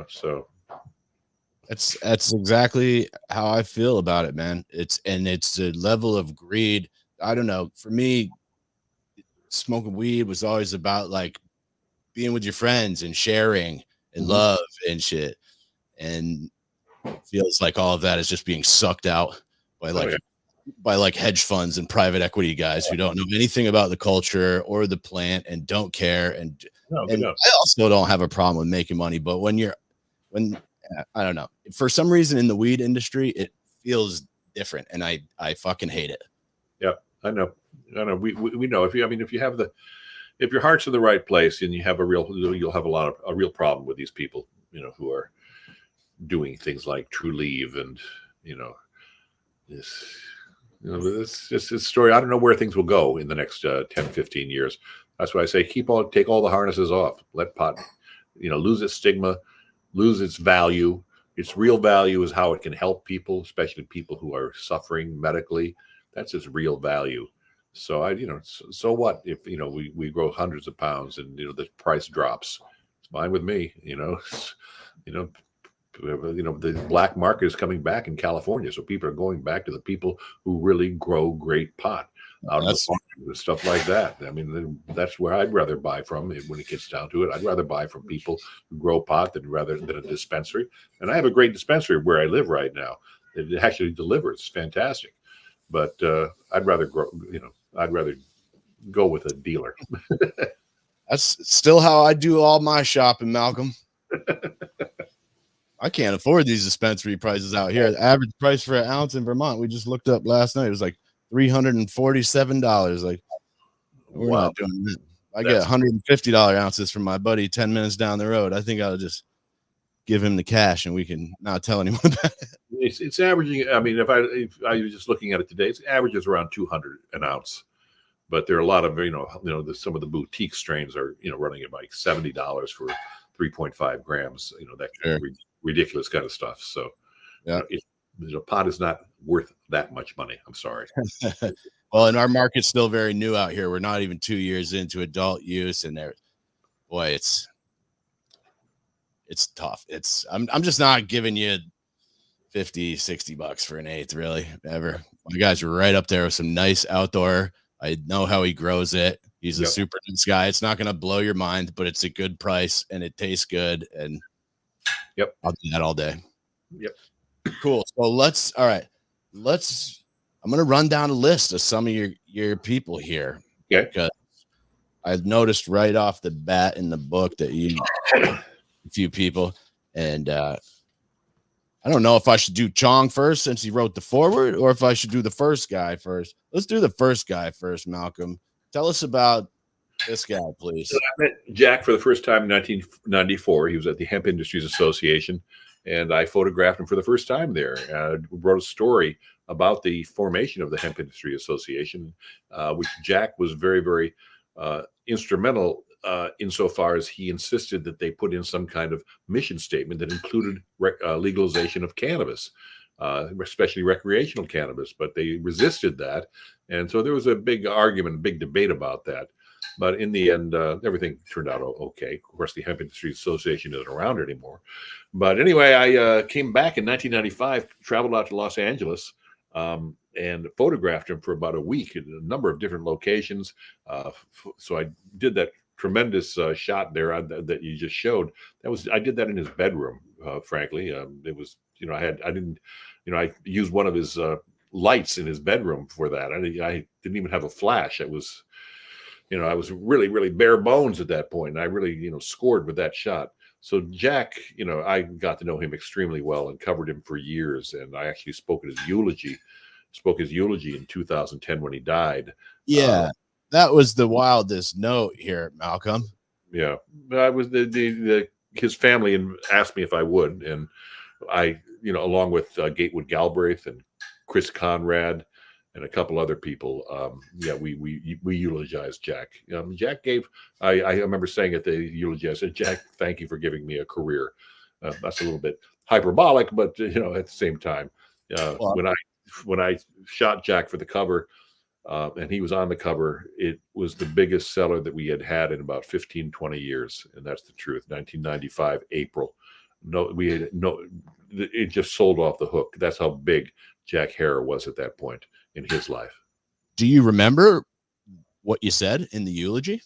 so. That's exactly how I feel about it, man. It's a level of greed. I don't know. For me, smoking weed was always about like being with your friends and sharing and love and shit. And it feels like all of that is just being sucked out by hedge funds and private equity guys who don't know anything about the culture or the plant and don't care. And I also don't have a problem with making money, but when I don't know, for some reason in the weed industry, it feels different, and I fucking hate it. Yeah, I know. We know if your heart's in the right place, and you'll have a real problem with these people, who are doing things like True Leave and, it's just a story. I don't know where things will go in the next 10, 15 years. That's why I say take all the harnesses off. Let pot, lose its stigma, lose its value. Its real value is how it can help people, especially people who are suffering medically. That's its real value. So so what if we grow hundreds of pounds and the price drops? It's fine with me. The black market is coming back in California, so people are going back to the people who really grow great pot out of the farm and stuff like that. I mean, that's where I'd rather buy from when it gets down to it. I'd rather buy from people who grow pot than a dispensary. And I have a great dispensary where I live right now. It actually delivers. It's fantastic. But I'd rather go with a dealer. That's still how I do all my shopping, Malcolm. I can't afford these dispensary prices out here. The average price for an ounce in Vermont, we just looked up last night. It was like $347. Like, we're not doing that. I get $150 ounces from my buddy 10 minutes down the road. I think I'll just give him the cash and we can not tell anyone about it. It's averaging. I mean, if I was just looking at it today, it averages around 200 an ounce. But there are a lot of, some of the boutique strains are, running at like $70 for 3.5 grams, that ridiculous kind of stuff. So, Yeah. pot is not worth that much money. I'm sorry. Well, and our market's still very new out here. We're not even 2 years into adult use, and it's tough. I'm just not giving you 50, 60 bucks for an eighth, really, ever. My guys are right up there with some nice outdoor. I know how he grows it. He's a super nice guy. It's not going to blow your mind, but it's a good price and it tastes good. And I'll do that all day. Cool. So I'm going to run down a list of some of your people here. Okay. Because I've noticed right off the bat in the book that you a few people, and I don't know if I should do Chong first since he wrote the foreword, or if I should do the first guy first. Let's do the first guy first, Malcolm. Tell us about this guy, please. So I met Jack for the first time in 1994. He was at the Hemp Industries Association, and I photographed him for the first time there. Wrote a story about the formation of the Hemp Industry Association, which Jack was very, very instrumental insofar as he insisted that they put in some kind of mission statement that included legalization of cannabis, especially recreational cannabis, but they resisted that. And so there was a big argument, big debate about that. But in the end, everything turned out okay. Of course, the Hemp Industry Association isn't around anymore. But anyway, I came back in 1995, traveled out to Los Angeles, and photographed him for about a week at a number of different locations. So I did that tremendous shot there that you just showed. I did that in his bedroom, frankly. It was, I used one of his lights in his bedroom for that. I didn't even have a flash. It was, I was really, really bare bones at that point. And I really, scored with that shot. So Jack, I got to know him extremely well and covered him for years. And I actually spoke his eulogy in 2010 when he died. Yeah. That was the wildest note here, Malcolm. Yeah, I was his family asked me if I would, and I, along with Gatewood Galbraith and Chris Conrad and a couple other people, we eulogized Jack. Jack gave. I remember saying at the eulogy, I said, "Jack, thank you for giving me a career." That's a little bit hyperbolic, but at the same time, when I shot Jack for the cover. And he was on the cover. It was the biggest seller that we had in about 15, 20 years. And that's the truth. 1995, April. It just sold off the hook. That's how big Jack Herer was at that point in his life. Do you remember what you said in the eulogy?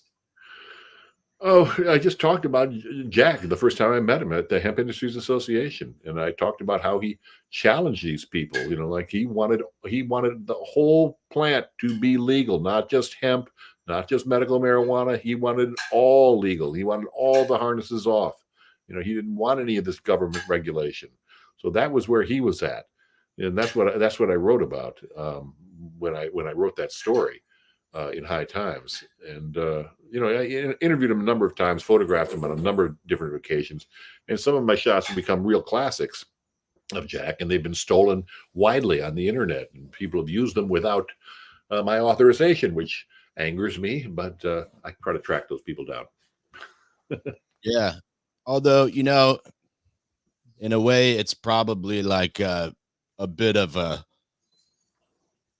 Oh, I just talked about Jack the first time I met him at the Hemp Industries Association, and I talked about how he challenged these people. Like he wanted the whole plant to be legal, not just hemp, not just medical marijuana. He wanted all legal. He wanted all the harnesses off. He didn't want any of this government regulation. So that was where he was at, and that's what I wrote about when I wrote that story. In High Times, and I interviewed him a number of times, photographed him on a number of different occasions, and some of my shots have become real classics of Jack, and they've been stolen widely on the internet, and people have used them without my authorization, which angers me, but I try to track those people down. Yeah, although in a way, it's probably like a bit of a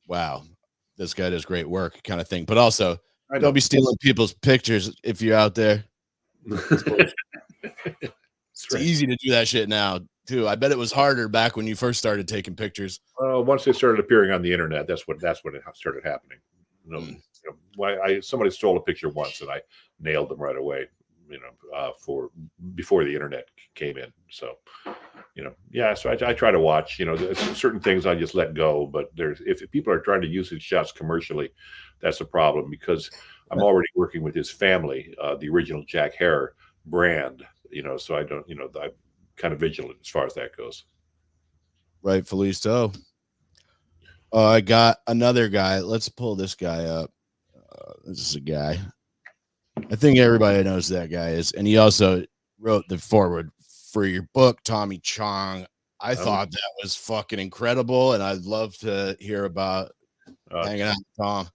wow. This guy does great work kind of thing, but also don't be stealing people's pictures if you're out there. It's easy to do that shit now too. I bet it was harder back when you first started taking pictures. Once they started appearing on the internet, that's when it started happening. Somebody stole a picture once and I nailed them right away, for before the internet came in. So, so I try to watch, certain things I just let go, but if people are trying to use his shots commercially, that's a problem because I'm already working with his family, the original Jack Herer brand, so I don't, I'm kind of vigilant as far as that goes. Rightfully so. I got another guy. Let's pull this guy up. This is a guy. I think everybody knows who that guy is. And he also wrote the foreword for your book, Tommy Chong. I thought that was fucking incredible. And I'd love to hear about hanging out with Tom.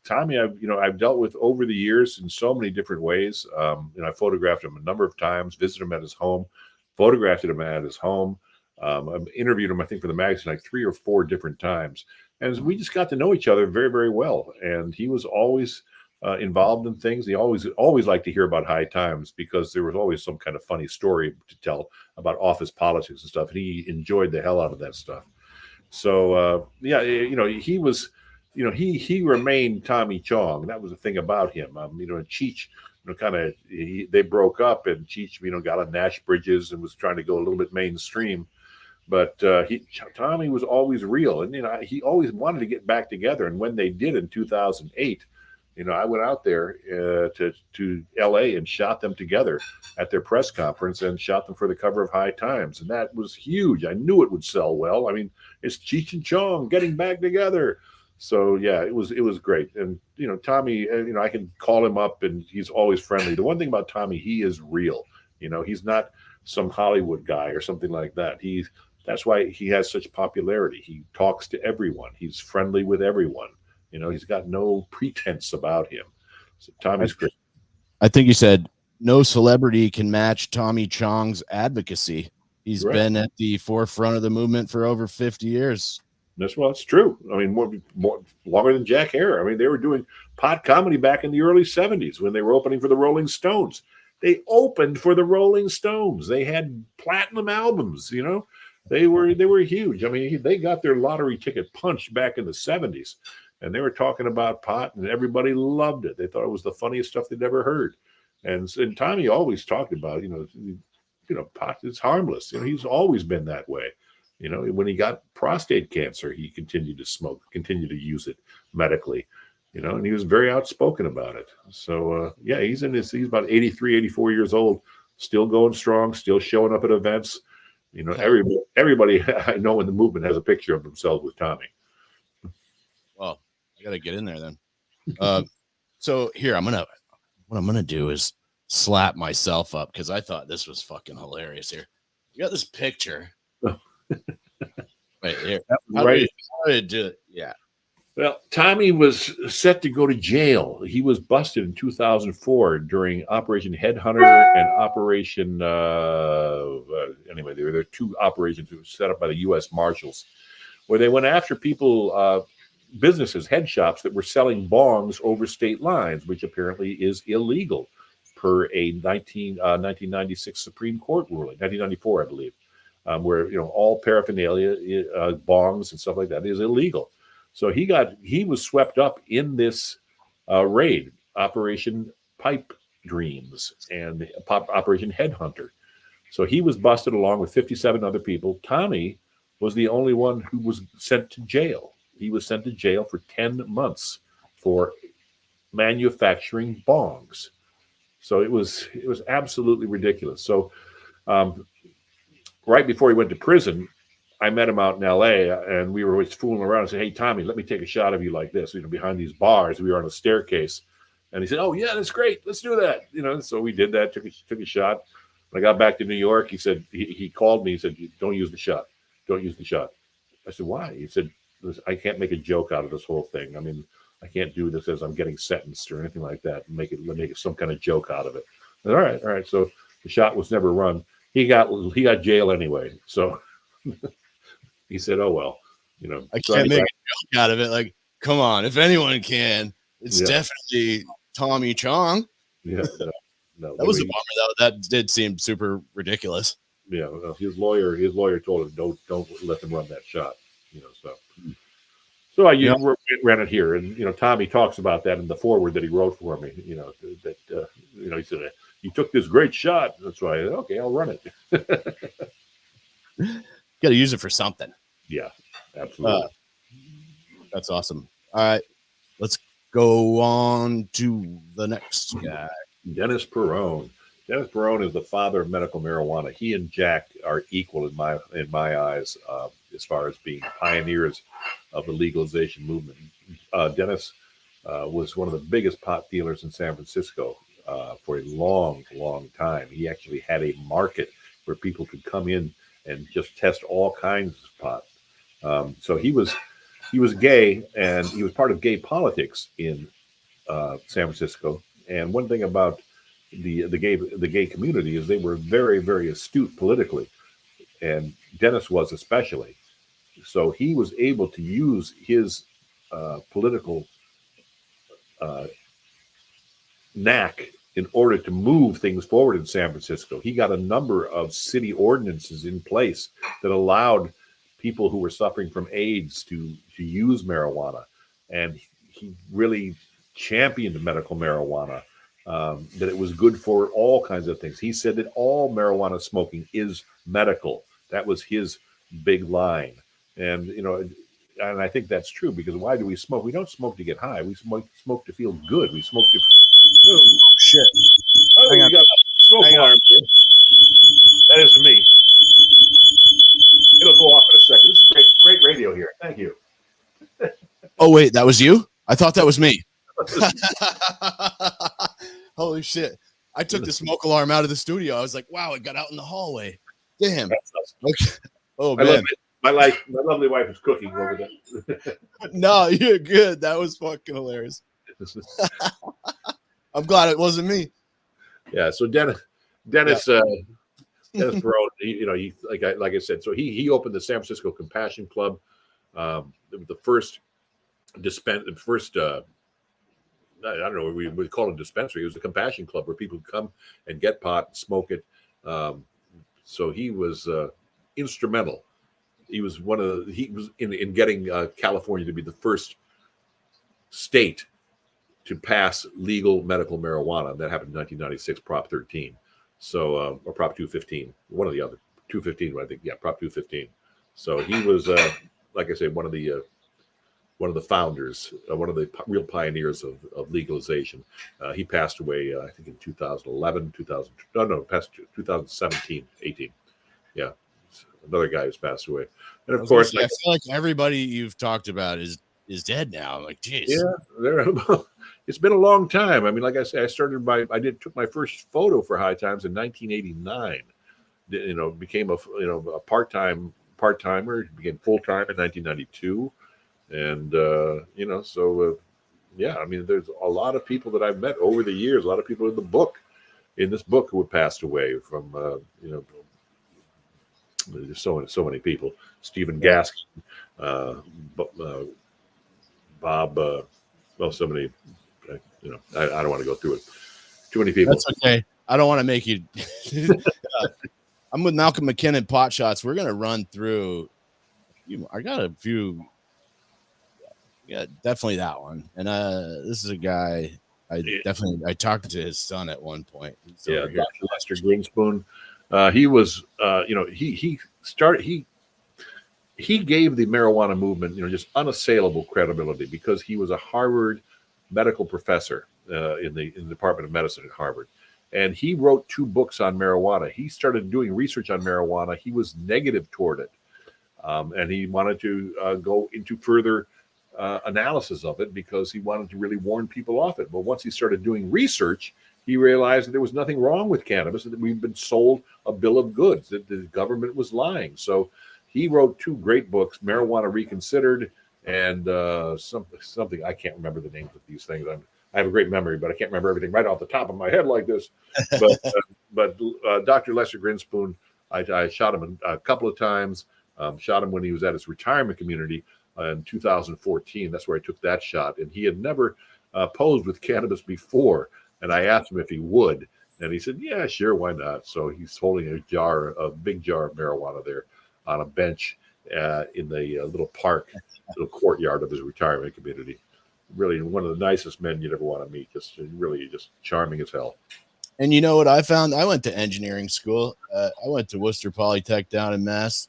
Tommy, I've dealt with over the years in so many different ways. I photographed him a number of times, visited him at his home, photographed him at his home. I've interviewed him, I think, for the magazine like 3 or 4 different times. And we just got to know each other very, very well. And he was always involved in things. He always liked to hear about High Times because there was always some kind of funny story to tell about office politics and stuff. And he enjoyed the hell out of that stuff. So yeah, he was, he remained Tommy Chong. That was the thing about him. Cheech, they broke up, and Cheech, got on Nash Bridges and was trying to go a little bit mainstream. But Tommy was always real, and he always wanted to get back together. And when they did in 2008, I went out there to L.A. and shot them together at their press conference, and shot them for the cover of High Times, and that was huge. I knew it would sell well. I mean, it's Cheech and Chong getting back together. So yeah, it was great. And Tommy, I can call him up, and he's always friendly. The one thing about Tommy, he is real. He's not some Hollywood guy or something like that. That's why he has such popularity. He talks to everyone. He's friendly with everyone. He's got no pretense about him. So Tommy's great. I think you said no celebrity can match Tommy Chong's advocacy. He's been at the forefront of the movement for over 50 years. It's true. I mean, more longer than Jack Hare. I mean, they were doing pot comedy back in the early 70s when they were opening for the Rolling Stones. They opened for the Rolling Stones. They had platinum albums, They were huge. I mean, they got their lottery ticket punched back in the 70s, and they were talking about pot, and everybody loved it. They thought it was the funniest stuff they'd ever heard. And Tommy always talked about, pot is harmless. He's always been that way. When he got prostate cancer, he continued to smoke, continued to use it medically, and he was very outspoken about it. So, yeah, he's about 83, 84 years old, still going strong, still showing up at events. Everybody I know in the movement has a picture of themselves with Tommy. Well, I got to get in there then. So here, what I'm going to do is slap myself up, because I thought this was fucking hilarious here. You got this picture. Right here. How did it do it? Yeah. Well, Tommy was set to go to jail. He was busted in 2004 during Operation Headhunter and Operation. Anyway, there were 2 operations that were set up by the U.S. Marshals, where they went after people, businesses, head shops that were selling bongs over state lines, which apparently is illegal per a 1996 Supreme Court ruling, 1994, I believe. Where all paraphernalia, bongs and stuff like that is illegal. So he was swept up in this raid, Operation Pipe Dreams and Operation Headhunter. So he was busted along with 57 other people. Tommy was the only one who was sent to jail. He was sent to jail for 10 months for manufacturing bongs. So it was absolutely ridiculous. So right before he went to prison, I met him out in L.A. and we were always fooling around and said, "Hey, Tommy, let me take a shot of you like this." Behind these bars, we were on a staircase, and he said, "Oh yeah, that's great. Let's do that." So we did that. Took a shot. When I got back to New York, he said he called me. He said, "Don't use the shot. Don't use the shot." I said, "Why?" He said, "I can't make a joke out of this whole thing. I mean, I can't do this as I'm getting sentenced or anything like that. Make it some kind of joke out of it." I said, all right. So the shot was never run. He got jail anyway. So he said, "Oh well, I can't make a joke out of it." Like, come on, if anyone can, it's definitely Tommy Chong. Yeah, no, that was a bummer. That did seem super ridiculous. Yeah, well, his lawyer told him don't let them run that shot. So I ran it here, and Tommy talks about that in the foreword that he wrote for me. He said, "You took this great shot." That's why okay, I'll run it. Got to use it for something. Yeah, absolutely. That's awesome. All right, let's go on to the next guy. Dennis Perrone. Dennis Perrone is the father of medical marijuana. He and Jack are equal in my eyes as far as being pioneers of the legalization movement. Dennis was one of the biggest pot dealers in San Francisco for a long, long time. He actually had a market where people could come in and just test all kinds of pot. So he was gay, and he was part of gay politics in San Francisco. And one thing about the gay community is they were very, very astute politically, and Dennis was especially. So he was able to use his political uh, knack in order to move things forward in San Francisco. He got a number of city ordinances in place that allowed people who were suffering from AIDS to use marijuana, and he really championed medical marijuana. That it was good for all kinds of things. He said that all marijuana smoking is medical. That was his big line, and and I think that's true, because why do we smoke? We don't smoke to get high. We smoke to feel good. We smoke to. Oh shit! Oh, Hang we on. got a smoke alarm here. That isn't me. It'll go off in a second. This is great radio here. Thank you. Oh wait, that was you? I thought that was me. Holy shit! I took the smoke alarm out of the studio. I was like, wow, it got out in the hallway. Damn. Okay. Oh man. My lovely wife is cooking over there. No, you're good. That was fucking hilarious. I'm glad it wasn't me. Yeah. So Dennis Perone, he like I said, so he opened the San Francisco Compassion Club, the first I don't know, we would call it a dispensary. It was a compassion club where people would come and get pot and smoke it. So he was instrumental. He was in getting California to be the first state to pass legal medical marijuana. That happened in 1996, Prop 13. So, or Prop 215, one of the other, 215, I think. Yeah, Prop 215. So he was, like I say, one of the founders, one of the real pioneers of legalization. He passed away, I think, in 2011, 2017, 18. Yeah, another guy who's passed away. And of course, I feel like everybody you've talked about is dead now. I'm like, geez. Yeah, it's been a long time. I mean, like I said, I took my first photo for High Times in 1989. Became a part-timer, became full-time in 1992. And I mean, there's a lot of people that I've met over the years, a lot of people in this book who have passed away from there's so many people. Stephen Gaskin, Bob, so many, I don't want to go through it. Too many people. That's okay. I don't want to make you I'm with Malcolm MacKinnon Pot Shots. We're gonna run through I got a few. Yeah, definitely that one. And this is a guy I talked to his son at one point. Yeah, Dr. Lester Greenspoon. He was, he gave the marijuana movement, just unassailable credibility, because he was a Harvard medical professor in the Department of Medicine at Harvard. And he wrote 2 books on marijuana. He started doing research on marijuana. He was negative toward it. And he wanted to go into further analysis of it, because he wanted to really warn people off it. But once he started doing research, he realized that there was nothing wrong with cannabis, that we've been sold a bill of goods, that the government was lying. So he wrote 2 great books, Marijuana Reconsidered, and something I can't remember the names of these things. I have a great memory, but I can't remember everything right off the top of my head like this. But Dr. Lester Greenspoon, I shot him a couple of times. Shot him when he was at his retirement community in 2014. That's where I took that shot. And he had never posed with cannabis before. And I asked him if he would. And he said, yeah, sure, why not? So he's holding a big jar of marijuana there on a bench in the little little courtyard of his retirement community. Really one of the nicest men you'd ever want to meet. Just charming as hell. And you know what I found? I went to engineering school. I went to Worcester Polytech down in Mass.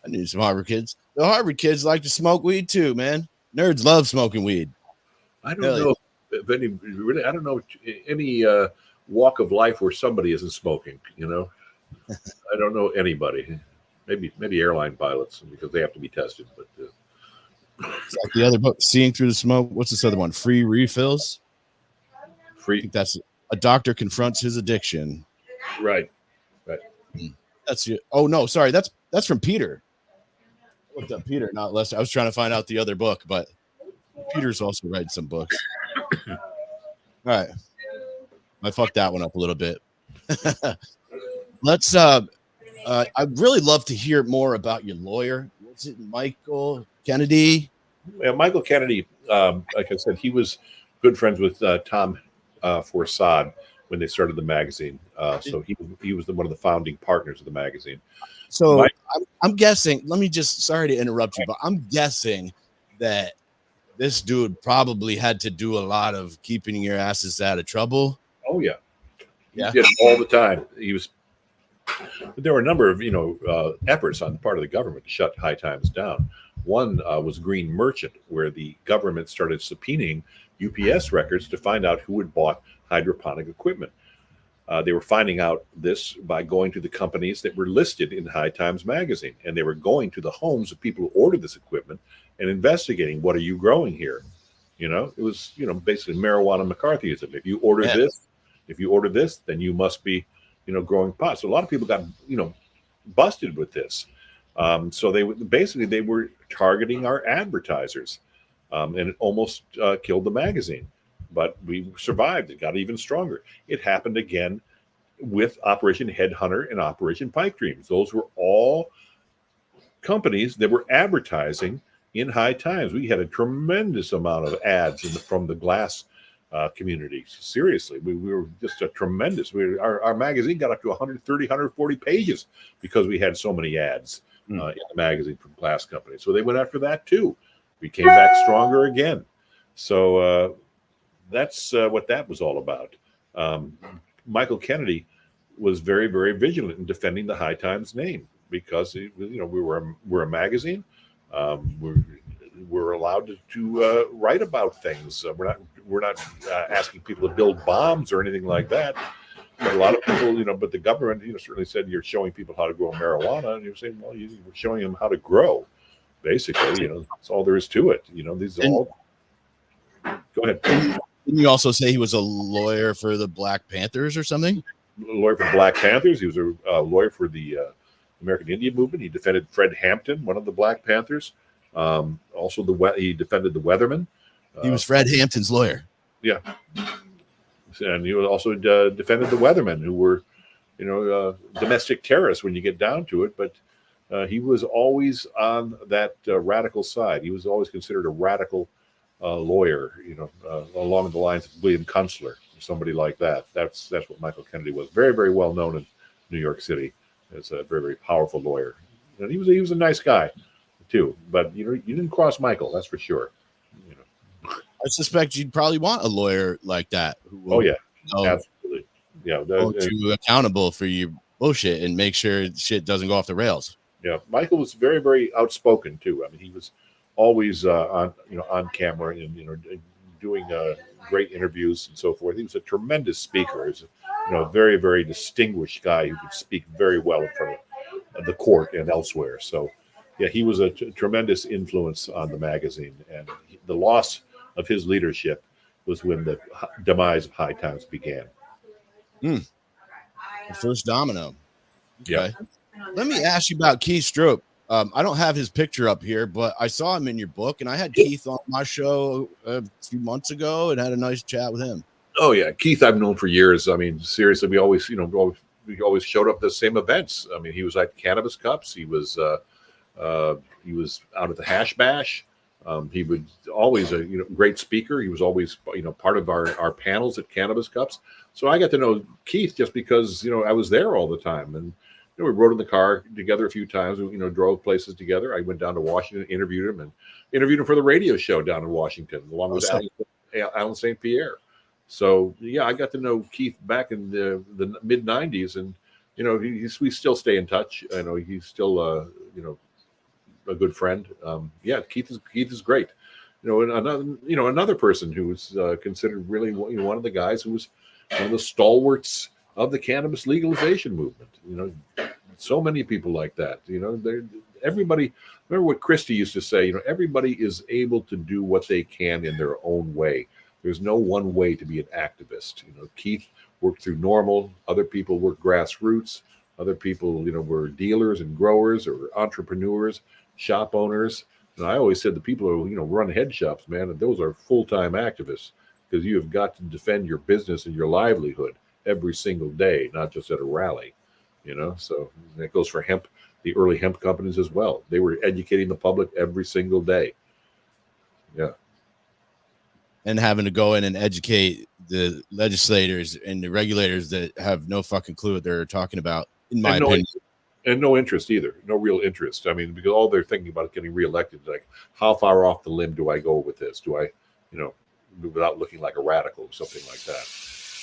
I knew some Harvard kids. The Harvard kids like to smoke weed too, man. Nerds love smoking weed. I don't know if I don't know any walk of life where somebody isn't smoking. I don't know anybody. Maybe airline pilots, because they have to be tested. But it's like the other book, Seeing Through the Smoke. What's this other one? Free Refills. I think that's a doctor confronts his addiction. Right. That's you. Oh no, sorry. That's from Peter. I looked up Peter, not Lester. I was trying to find out the other book, but Peter's also writing some books. All right. I fucked that one up a little bit. Let's I'd really love to hear more about your lawyer. Was it Michael Kennedy? Yeah, Michael Kennedy, like I said, he was good friends with Tom Forsad when they started the magazine. So he was one of the founding partners of the magazine. So Mike, I'm guessing, let me just, sorry to interrupt you, but I'm guessing that this dude probably had to do a lot of keeping your asses out of trouble. oh yeah, he Yeah. did it all the time. There were a number of efforts on the part of the government to shut High Times down. One was Green Merchant, where the government started subpoenaing UPS records to find out who had bought hydroponic equipment. They were finding out this by going to the companies that were listed in High Times magazine, and they were going to the homes of people who ordered this equipment and investigating, what are you growing here? It was basically marijuana McCarthyism. If you order this, then you must be growing pot. So a lot of people got busted with this. So they were targeting our advertisers, and it almost killed the magazine. But we survived. It got even stronger. It happened again with Operation Headhunter and Operation Pipe Dreams. Those were all companies that were advertising in High Times. We had a tremendous amount of ads from the glass community. Seriously, we were just a tremendous. Our magazine got up to 130, 140 pages because we had so many ads in the magazine from glass companies. So they went after that too. We came back stronger again. So that's what that was all about. Michael Kennedy was very, very vigilant in defending the High Times name because we're a magazine. We're allowed to write about things. We're not asking people to build bombs or anything like that. But a lot of people, but the government, certainly said you're showing people how to grow marijuana, and you're saying, well, you're showing them how to grow. Basically, that's all there is to it. These are all. Go ahead. Didn't you also say he was a lawyer for the Black Panthers or something? A lawyer for Black Panthers. He was a lawyer for the American Indian movement. He defended Fred Hampton, one of the Black Panthers. Also, he defended the Weathermen. He was Fred Hampton's lawyer. Yeah, and he also defended the Weathermen, who were, domestic terrorists when you get down to it. But he was always on that radical side. He was always considered a radical lawyer, along the lines of William Kunstler, somebody like that. That's what Michael Kennedy was. Very, very well known in New York City as a very, very powerful lawyer. And he was a nice guy too. But you didn't cross Michael, that's for sure. I suspect you'd probably want a lawyer like that. Who will, absolutely. Yeah, hold you accountable for your bullshit and make sure shit doesn't go off the rails. Yeah, Michael was very, very outspoken too. I mean, he was always on camera and doing great interviews and so forth. He was a tremendous speaker. He was a very, very distinguished guy who could speak very well in front of the court and elsewhere. So yeah, he was a tremendous influence on the magazine, and the loss of his leadership was when the demise of High Times began. The first domino. Okay. Yeah. Let me ask you about Keith Stroop. I don't have his picture up here, but I saw him in your book, and I had Keith on my show a few months ago and had a nice chat with him. Oh yeah, Keith I've known for years. I mean, seriously, we always showed up at the same events. I mean, he was at Cannabis Cups. He was out at the Hash Bash. He was always a great speaker. He was always part of our panels at Cannabis Cups. So I got to know Keith just because I was there all the time, and we rode in the car together a few times. We drove places together. I went down to Washington, interviewed him for the radio show down in Washington, along with Alan St. Pierre. So yeah, I got to know Keith back in the mid '90s, and we still stay in touch. I know he's still a good friend. Yeah, Keith is great. Another person who was considered really one of the guys who was one of the stalwarts of the cannabis legalization movement. So many people like that. Everybody. Remember what Christie used to say. Everybody is able to do what they can in their own way. There's no one way to be an activist. Keith worked through normal. Other people worked grassroots. Other people, were dealers and growers or entrepreneurs, shop owners. And I always said the people who, run head shops, man, those are full-time activists. because you have got to defend your business and your livelihood every single day, not just at a rally, So that goes for hemp, the early hemp companies as well. They were educating the public every single day. Yeah. And having to go in and educate the legislators and the regulators that have no fucking clue what they're talking about, in my opinion. And no interest either. No real interest. I mean, because all they're thinking about is getting reelected. Like, how far off the limb do I go with this? Do I, without looking like a radical or something like that?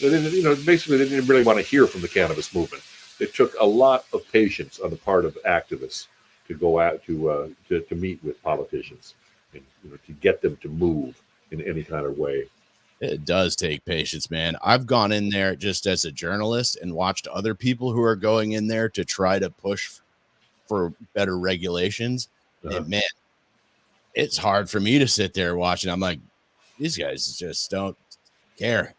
They didn't, basically, they didn't really want to hear from the cannabis movement. It took a lot of patience on the part of activists to go out to meet with politicians and to get them to move in any kind of way. It does take patience, man. I've gone in there just as a journalist and watched other people who are going in there to try to push for better regulations. And man, it's hard for me to sit there watching. I'm like, these guys just don't care.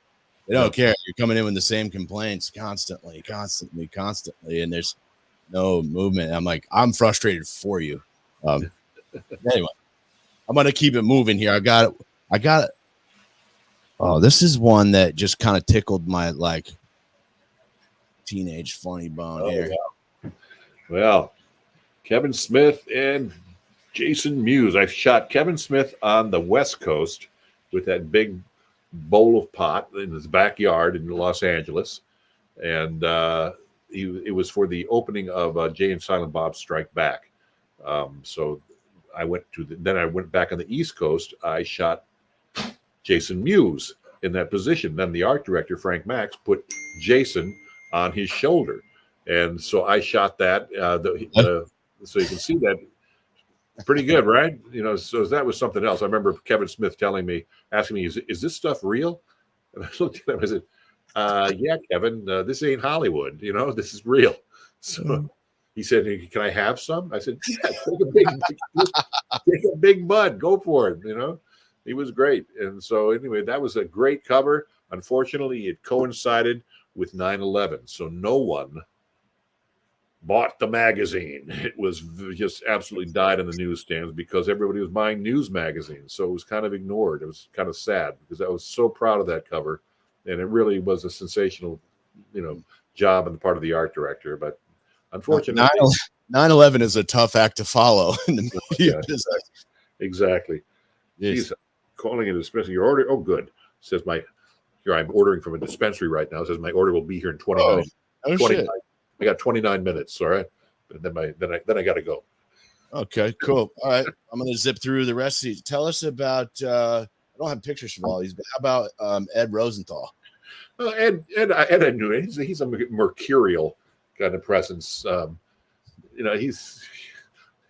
They don't care. You're coming in with the same complaints constantly, and there's no movement. I'm like, I'm frustrated for you. Anyway, I'm gonna keep it moving here. I got it. Oh, this is one that just kind of tickled my teenage funny bone here. Wow. Well, Kevin Smith and Jason Mewes. I shot Kevin Smith on the West Coast with that big bowl of pot in his backyard in Los Angeles, and it was for the opening of Jay and Silent Bob's Strike Back. So I went then I went back on the East Coast. I shot Jason Mewes in that position. Then the art director, Frank Max, put Jason on his shoulder. And so I shot that. So you can see that pretty good, right? So that was something else. I remember Kevin Smith asking me, is this stuff real? And I looked at him and I said, yeah, Kevin, this ain't Hollywood. This is real. So he said, can I have some? I said, yeah, take a big bud. Go for it, He was great. And so anyway, that was a great cover. Unfortunately, it coincided with 9/11. So no one bought the magazine. It was just absolutely died in the newsstands because everybody was buying news magazines. So it was kind of ignored. It was kind of sad because I was so proud of that cover. And it really was a sensational, job on the part of the art director. But unfortunately, 9/11 is a tough act to follow in the media. Exactly. Yes. He's calling it a dispensary. Your order. Oh, good. Says I'm ordering from a dispensary right now. It says my order will be here in 20 minutes. Oh, shit. I got 29 minutes. All right. And then I got to go. Okay, cool. All right. I'm going to zip through the rest of these. Tell us about, I don't have pictures of all these, but how about Ed Rosenthal? Ed I knew it. He's a mercurial kind of presence.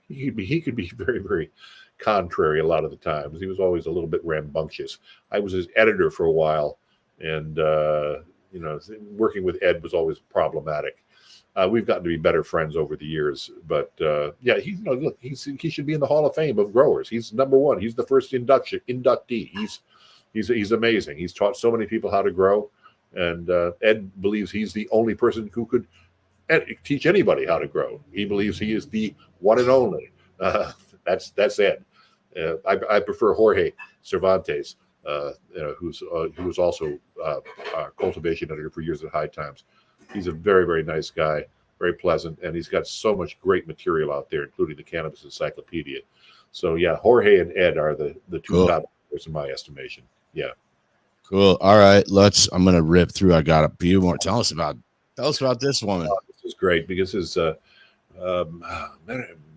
He could be very, very contrary a lot of the times. He was always a little bit rambunctious. I was his editor for a while, and working with Ed was always problematic. We've gotten to be better friends over the years, but he should be in the Hall of Fame of growers. He's number one. He's the first inductee. He's amazing. He's taught so many people how to grow, and Ed believes he's the only person who could teach anybody how to grow. He believes he is the one and only. That's Ed. I prefer Jorge Cervantes, who was also our cultivation editor for years at High Times. He's a very, very nice guy, very pleasant, and he's got so much great material out there, including the Cannabis Encyclopedia. So yeah, Jorge and Ed are the two top players in my estimation. Yeah. Cool. All right, I'm gonna rip through. I got a few more. Tell us about this woman. This is great because it's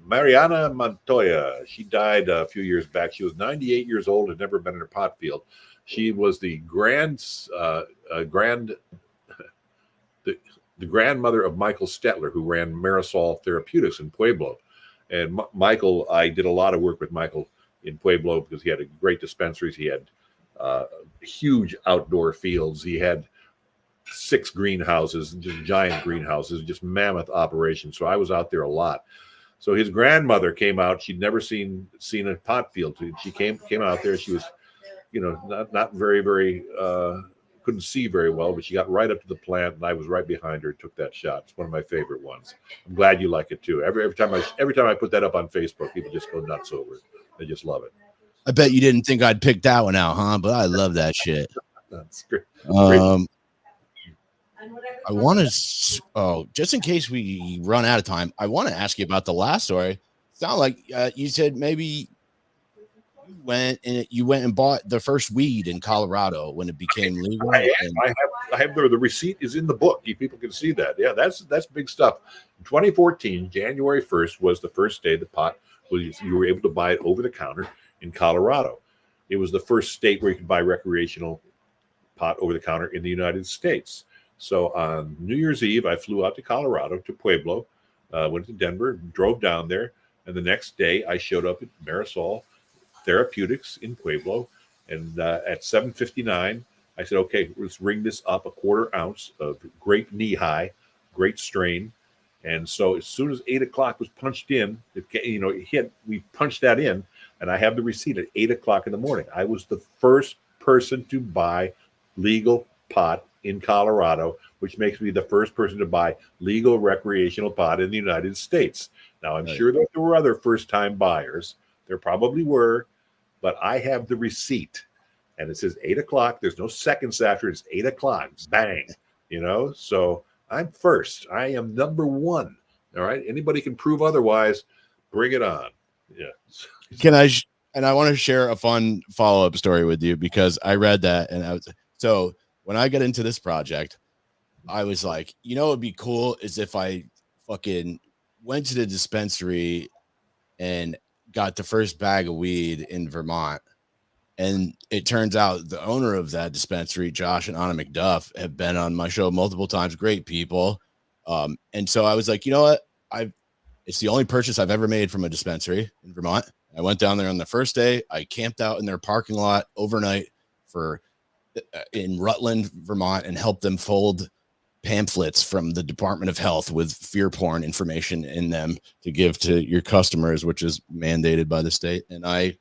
Mariana Montoya. She died a few years back. She was 98 years old, had never been in her pot field. She was the grandmother of Michael Stetler, who ran Marisol Therapeutics in Pueblo. And Michael, I did a lot of work with Michael in Pueblo because he had great dispensaries. He had huge outdoor fields. He had 6 greenhouses, just giant greenhouses, just mammoth operations. So I was out there a lot. So his grandmother came out. She'd never seen a pot field. She came out there. She was, not very, very, couldn't see very well, but she got right up to the plant, and I was right behind her and took that shot. It's one of my favorite ones. I'm glad you like it too. Every time I put that up on Facebook, people just go nuts over it. They just love it. I bet you didn't think I'd pick that one out, huh? But I love that shit. That's great. Great. I want to, just in case we run out of time, I want to ask you about the last story. Sound like you said maybe you went and bought the first weed in Colorado when it became legal. I have the receipt is in the book. People can see that. Yeah, that's big stuff. In 2014, January 1st was the first day the pot was you were able to buy it over the counter in Colorado. It was the first state where you could buy recreational pot over the counter in the United States. So on New Year's Eve, I flew out to Colorado, to Pueblo, went to Denver, drove down there, and the next day I showed up at Marisol Therapeutics in Pueblo, and at 7:59, I said, "Okay, let's ring this up, a quarter ounce of great knee high, great strain." And so as soon as 8 o'clock was punched in, it hit. We punched that in, and I have the receipt at 8 o'clock in the morning. I was the first person to buy legal pot in Colorado, which makes me the first person to buy legal recreational pot in the United States. Now, I'm sure that there were other first-time buyers. There probably were, but I have the receipt, and it says 8 o'clock. There's no seconds after. It's 8 o'clock. Bang. So I'm first. I am number one. All right. Anybody can prove otherwise. Bring it on. Yeah. And I want to share a fun follow-up story with you, because I read that, and so when I got into this project, I was like, it'd be cool is if I fucking went to the dispensary and got the first bag of weed in Vermont. And it turns out the owner of that dispensary, Josh and Anna McDuff, have been on my show multiple times. Great people. And so I was like, you know what? It's the only purchase I've ever made from a dispensary in Vermont. I went down there on the first day. I camped out in their parking lot overnight in Rutland, Vermont, and helped them fold pamphlets from the Department of Health with fear porn information in them to give to your customers, which is mandated by the state. And I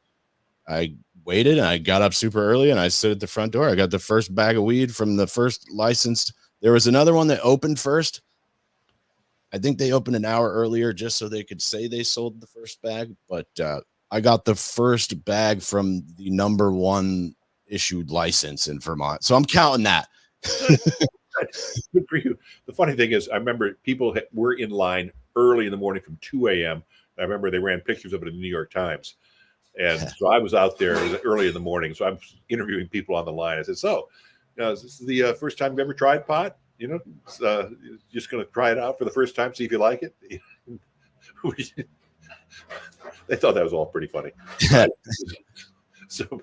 waited, and I got up super early, and I stood at the front door. I got the first bag of weed from the first licensed. There was another one that opened first. I think they opened an hour earlier just so they could say they sold the first bag. But I got the first bag from the number one issued license in Vermont. So I'm counting that. Good for you. The funny thing is, I remember people were in line early in the morning from 2 a.m. I remember they ran pictures of it in the New York Times. And so I was out there early in the morning. So I'm interviewing people on the line. I said, "So, is this the first time you've ever tried pot? Just going to try it out for the first time, see if you like it." They thought that was all pretty funny. So,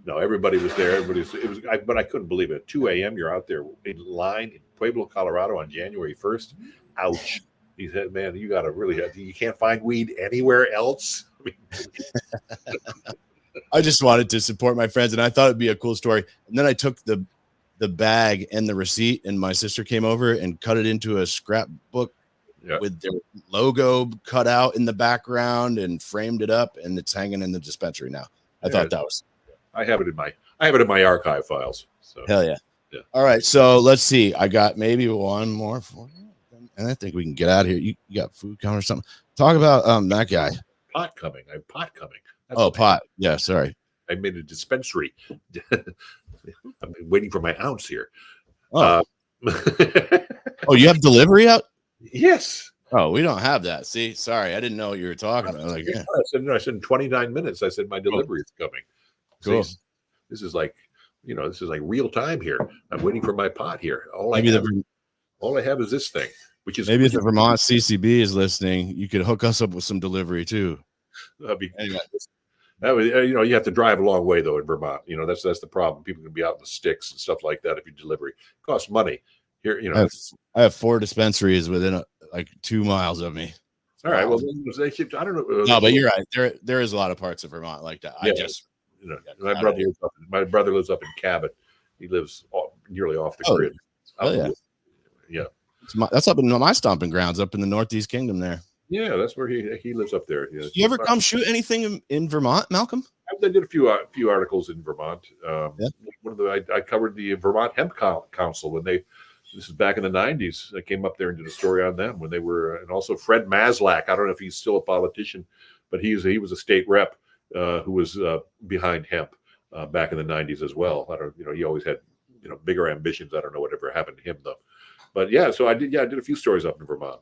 no, everybody was there. But I couldn't believe it. At 2 a.m., you're out there in line in Pueblo, Colorado on January 1st. Ouch. He said, "Man, you got to you can't find weed anywhere else." I just wanted to support my friends, and I thought it'd be a cool story. And then I took the bag and the receipt, and my sister came over and cut it into a scrapbook with their logo cut out in the background and framed it up, and it's hanging in the dispensary now. I thought that was. I have it in my archive files. So hell yeah. All right, so let's see. I got maybe one more for you, and I think we can get out of here. You got food coming or something? Talk about that guy. Pot coming. I have pot coming. Pot. Yeah, sorry. I made a dispensary. I'm waiting for my ounce here. Oh, you have delivery out? Yes. Oh, we don't have that. See, sorry, I didn't know what you were talking about. Like, yeah. I said in 29 minutes. I said my delivery is coming. Cool. See, this is like real time here. I'm waiting for my pot here. All I have is this thing, which is maybe if the Vermont CCB is listening, you could hook us up with some delivery too. Anyway. You have to drive a long way though in Vermont. That's the problem. People can be out in the sticks and stuff like that if you delivery. It costs money. Here, I have 4 dispensaries within 2 miles of me. All right. Well, I don't know. No, but you're right. There is a lot of parts of Vermont like that. Yeah, my brother lives up in Cabot. He lives nearly off the grid. Yeah. That's up in my stomping grounds, up in the Northeast Kingdom there. Yeah, that's where he lives up there. Yeah. You ever come shoot anything in Vermont, Malcolm? I did a few articles in Vermont. I covered the Vermont Hemp Council when this is back in the 90s. I came up there and did a story on them when they were, and also Fred Maslach. I don't know if he's still a politician, but he was a state rep who was behind hemp back in the 90s as well. He always had bigger ambitions. I don't know whatever happened to him though. But yeah, so I did a few stories up in Vermont.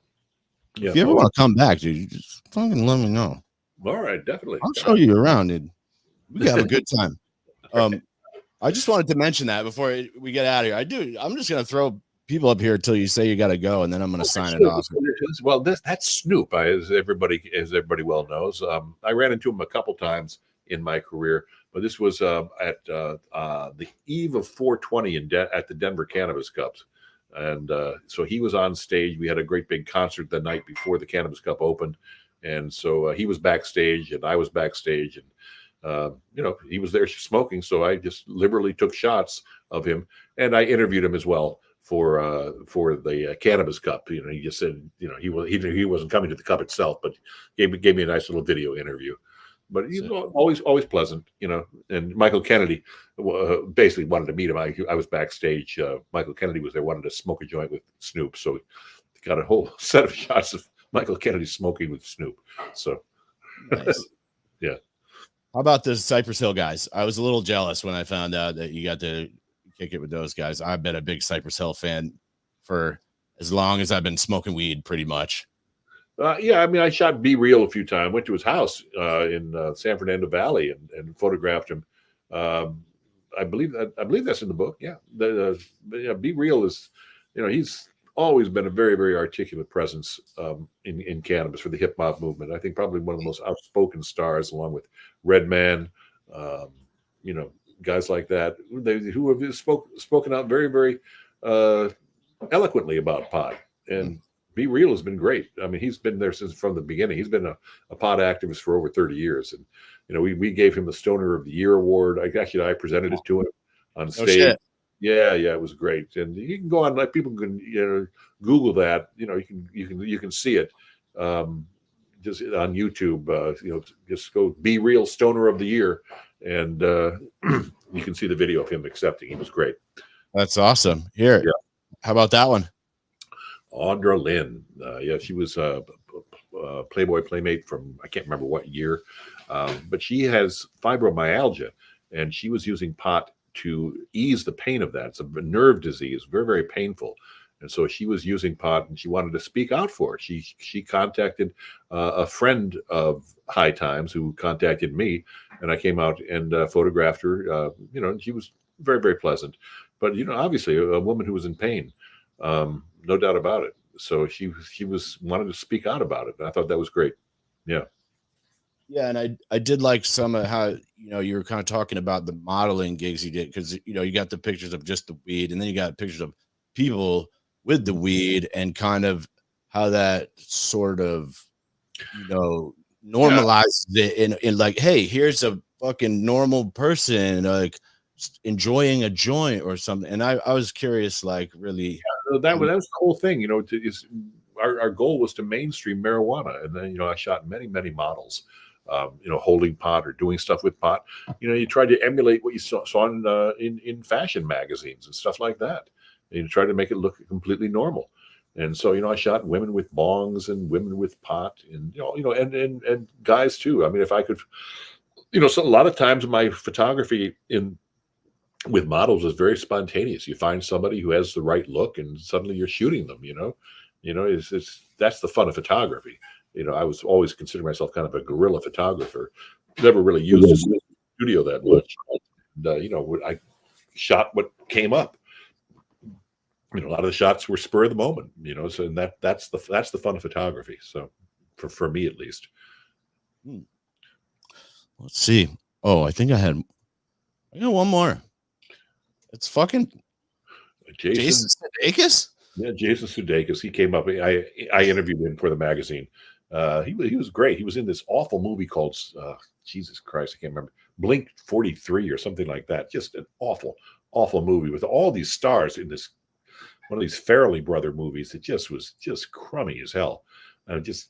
Yeah. If you ever want to come back, dude, you just fucking let me know. All right, definitely. I'll show you around, dude. We can have a good time. I just wanted to mention that before we get out of here. I'm just gonna throw people up here until you say you got to go, and then I'm gonna sign it off. Well, that's Snoop, as everybody well knows. I ran into him a couple times in my career, but this was at the eve of 420 at the Denver Cannabis Cups. And so he was on stage. We had a great big concert the night before the Cannabis Cup opened. And so he was backstage and I was backstage. And, he was there smoking. So I just liberally took shots of him. And I interviewed him as well for the Cannabis Cup. He just said, he wasn't coming to the cup itself, but gave me a nice little video interview. But he's always pleasant, And Michael Kennedy basically wanted to meet him. I was backstage. Michael Kennedy was there, wanted to smoke a joint with Snoop. So got a whole set of shots of Michael Kennedy smoking with Snoop. So, nice. Yeah. How about the Cypress Hill guys? I was a little jealous when I found out that you got to kick it with those guys. I've been a big Cypress Hill fan for as long as I've been smoking weed, pretty much. Yeah, I mean, I shot Be Real a few times. Went to his house in San Fernando Valley and photographed him. I believe that's in the book. Yeah, Be Real is, he's always been a very, very articulate presence in cannabis for the hip hop movement. I think probably one of the most outspoken stars, along with Redman, guys like that, who have spoken out very, very eloquently about pot. And Be Real has been great. I mean, he's been there from the beginning. He's been a pot activist for over 30 years. And, we gave him the Stoner of the Year award. I presented it to him on stage. Oh, shit. Yeah, it was great. And you can go on, like people can, Google that. You can see it just on YouTube. Just go Be Real Stoner of the Year, and you can see the video of him accepting. He was great. That's awesome. Here, yeah. How about that one? Audra Lynn. She was a Playboy Playmate from I can't remember what year, but she has fibromyalgia, and she was using pot to ease the pain of that. It's a nerve disease, very, very painful. And so she was using pot and she wanted to speak out for it. She contacted a friend of High Times who contacted me, and I came out and photographed her. And she was very, very pleasant. But, obviously a woman who was in pain, no doubt about it. So she wanted to speak out about it. And I thought that was great. Yeah. Yeah, and I did like some of how you were kind of talking about the modeling gigs you did, because you got the pictures of just the weed, and then you got pictures of people with the weed, and kind of how that sort of normalizes it in like, hey, here's a fucking normal person like enjoying a joint or something. And I was curious, like, really, that was the whole thing. Our goal was to mainstream marijuana, and then I shot many, many models. Holding pot or doing stuff with pot. You tried to emulate what you saw in fashion magazines and stuff like that. And you tried to make it look completely normal. And so, I shot women with bongs and women with pot, and and guys too. I mean, if I could, so a lot of times my photography with models is very spontaneous. You find somebody who has the right look, and suddenly you're shooting them. That's the fun of photography. I was always considering myself kind of a guerrilla photographer. Never really used the studio that much. And, I shot what came up. A lot of the shots were spur of the moment. So and that's the fun of photography. So for me at least. Let's see. Oh, I think I got one more. It's fucking Jason Sudeikis. Yeah, Jason Sudeikis. He came up. I interviewed him for the magazine. He was great. He was in this awful movie called Jesus Christ, I can't remember, Blink 43 or something like that. Just an awful movie with all these stars in this one of these Farrelly brother movies. It just was just crummy as hell, just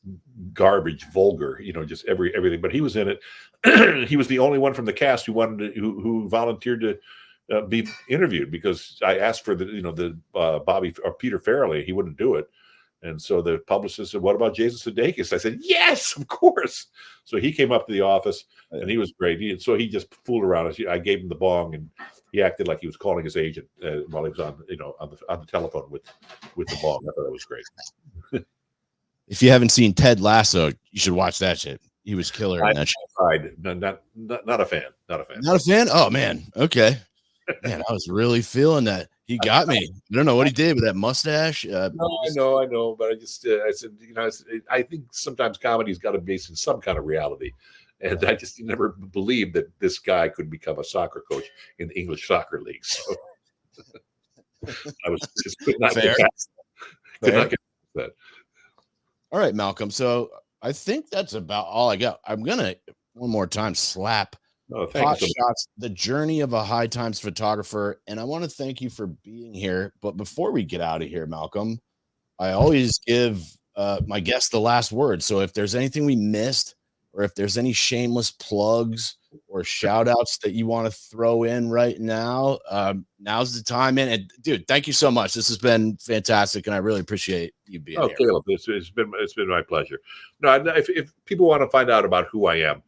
garbage, vulgar. Just everything. But he was in it. He was the only one from the cast who volunteered to be interviewed, because I asked for the Bobby or Peter Farrelly. He wouldn't do it. And so the publicist said, "What about Jason Sudeikis?" I said, "Yes, of course." So he came up to the office, and he was great. So he just fooled around us. I gave him the bong, and he acted like he was calling his agent while he was on the telephone with the bong. I thought that was great. If you haven't seen Ted Lasso, you should watch that shit. He was killer in that shit. Not a fan. Not a fan. Not a fan? Oh man. Okay. Man, I was really feeling that. He got me. I don't know what he did with that mustache. No, I know, but I said, I think sometimes comedy's got to be based in some kind of reality. And I just never believed that this guy could become a soccer coach in the English soccer league. So I was just could not get that. All right, Malcolm. So I think that's about all I got. I'm gonna one more time slap Pot Shots, the journey of a high times photographer. And I want to thank you for being here. But before we get out of here, Malcolm, I always give my guests the last word. So if there's anything we missed, or if there's any shameless plugs or shout outs that you want to throw in right now, now's the time. And dude, thank you so much. This has been fantastic. And I really appreciate you being here. Caleb, it's been my pleasure. No, if people want to find out about who I am,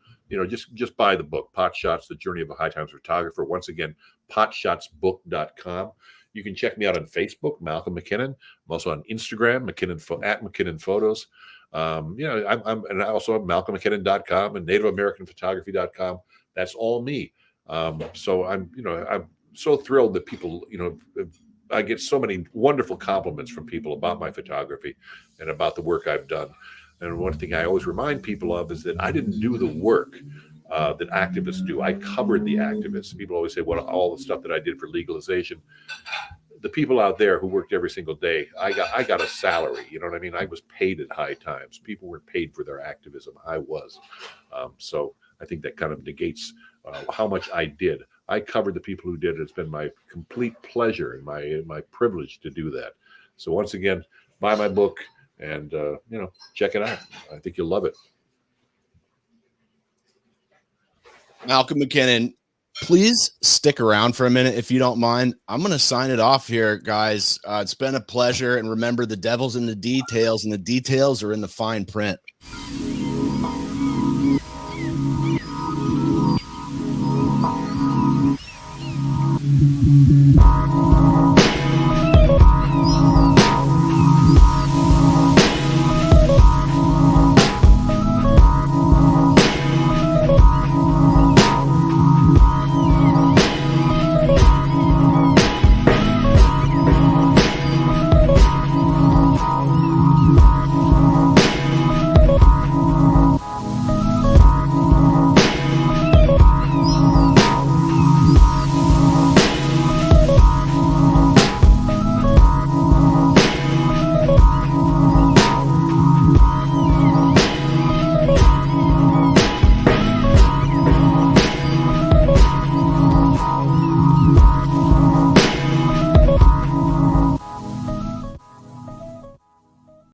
just buy the book, Pot Shots, The Journey of a High Times Photographer. Once again, potshotsbook.com. You can check me out on Facebook, Malcolm MacKinnon. I'm also on Instagram, at MacKinnon Photos. I'm and I also have malcolmmackinnon.com and nativeamericanphotography.com. That's all me. So I'm so thrilled that people, I get so many wonderful compliments from people about my photography and about the work I've done. And one thing I always remind people of is that I didn't do the work that activists do. I covered the activists. People always say, "What all the stuff that I did for legalization." The people out there who worked every single day, I got a salary. You know what I mean? I was paid at High Times. People weren't paid for their activism. I was. So I think that kind of negates how much I did. I covered the people who did it. It's been my complete pleasure and my privilege to do that. So once again, buy my book and check it out. I think you'll love it. Malcolm MacKinnon, please stick around for a minute if you don't mind. I'm going to sign it off here, guys. It's been a pleasure. And remember, the devil's in the details, and the details are in the fine print.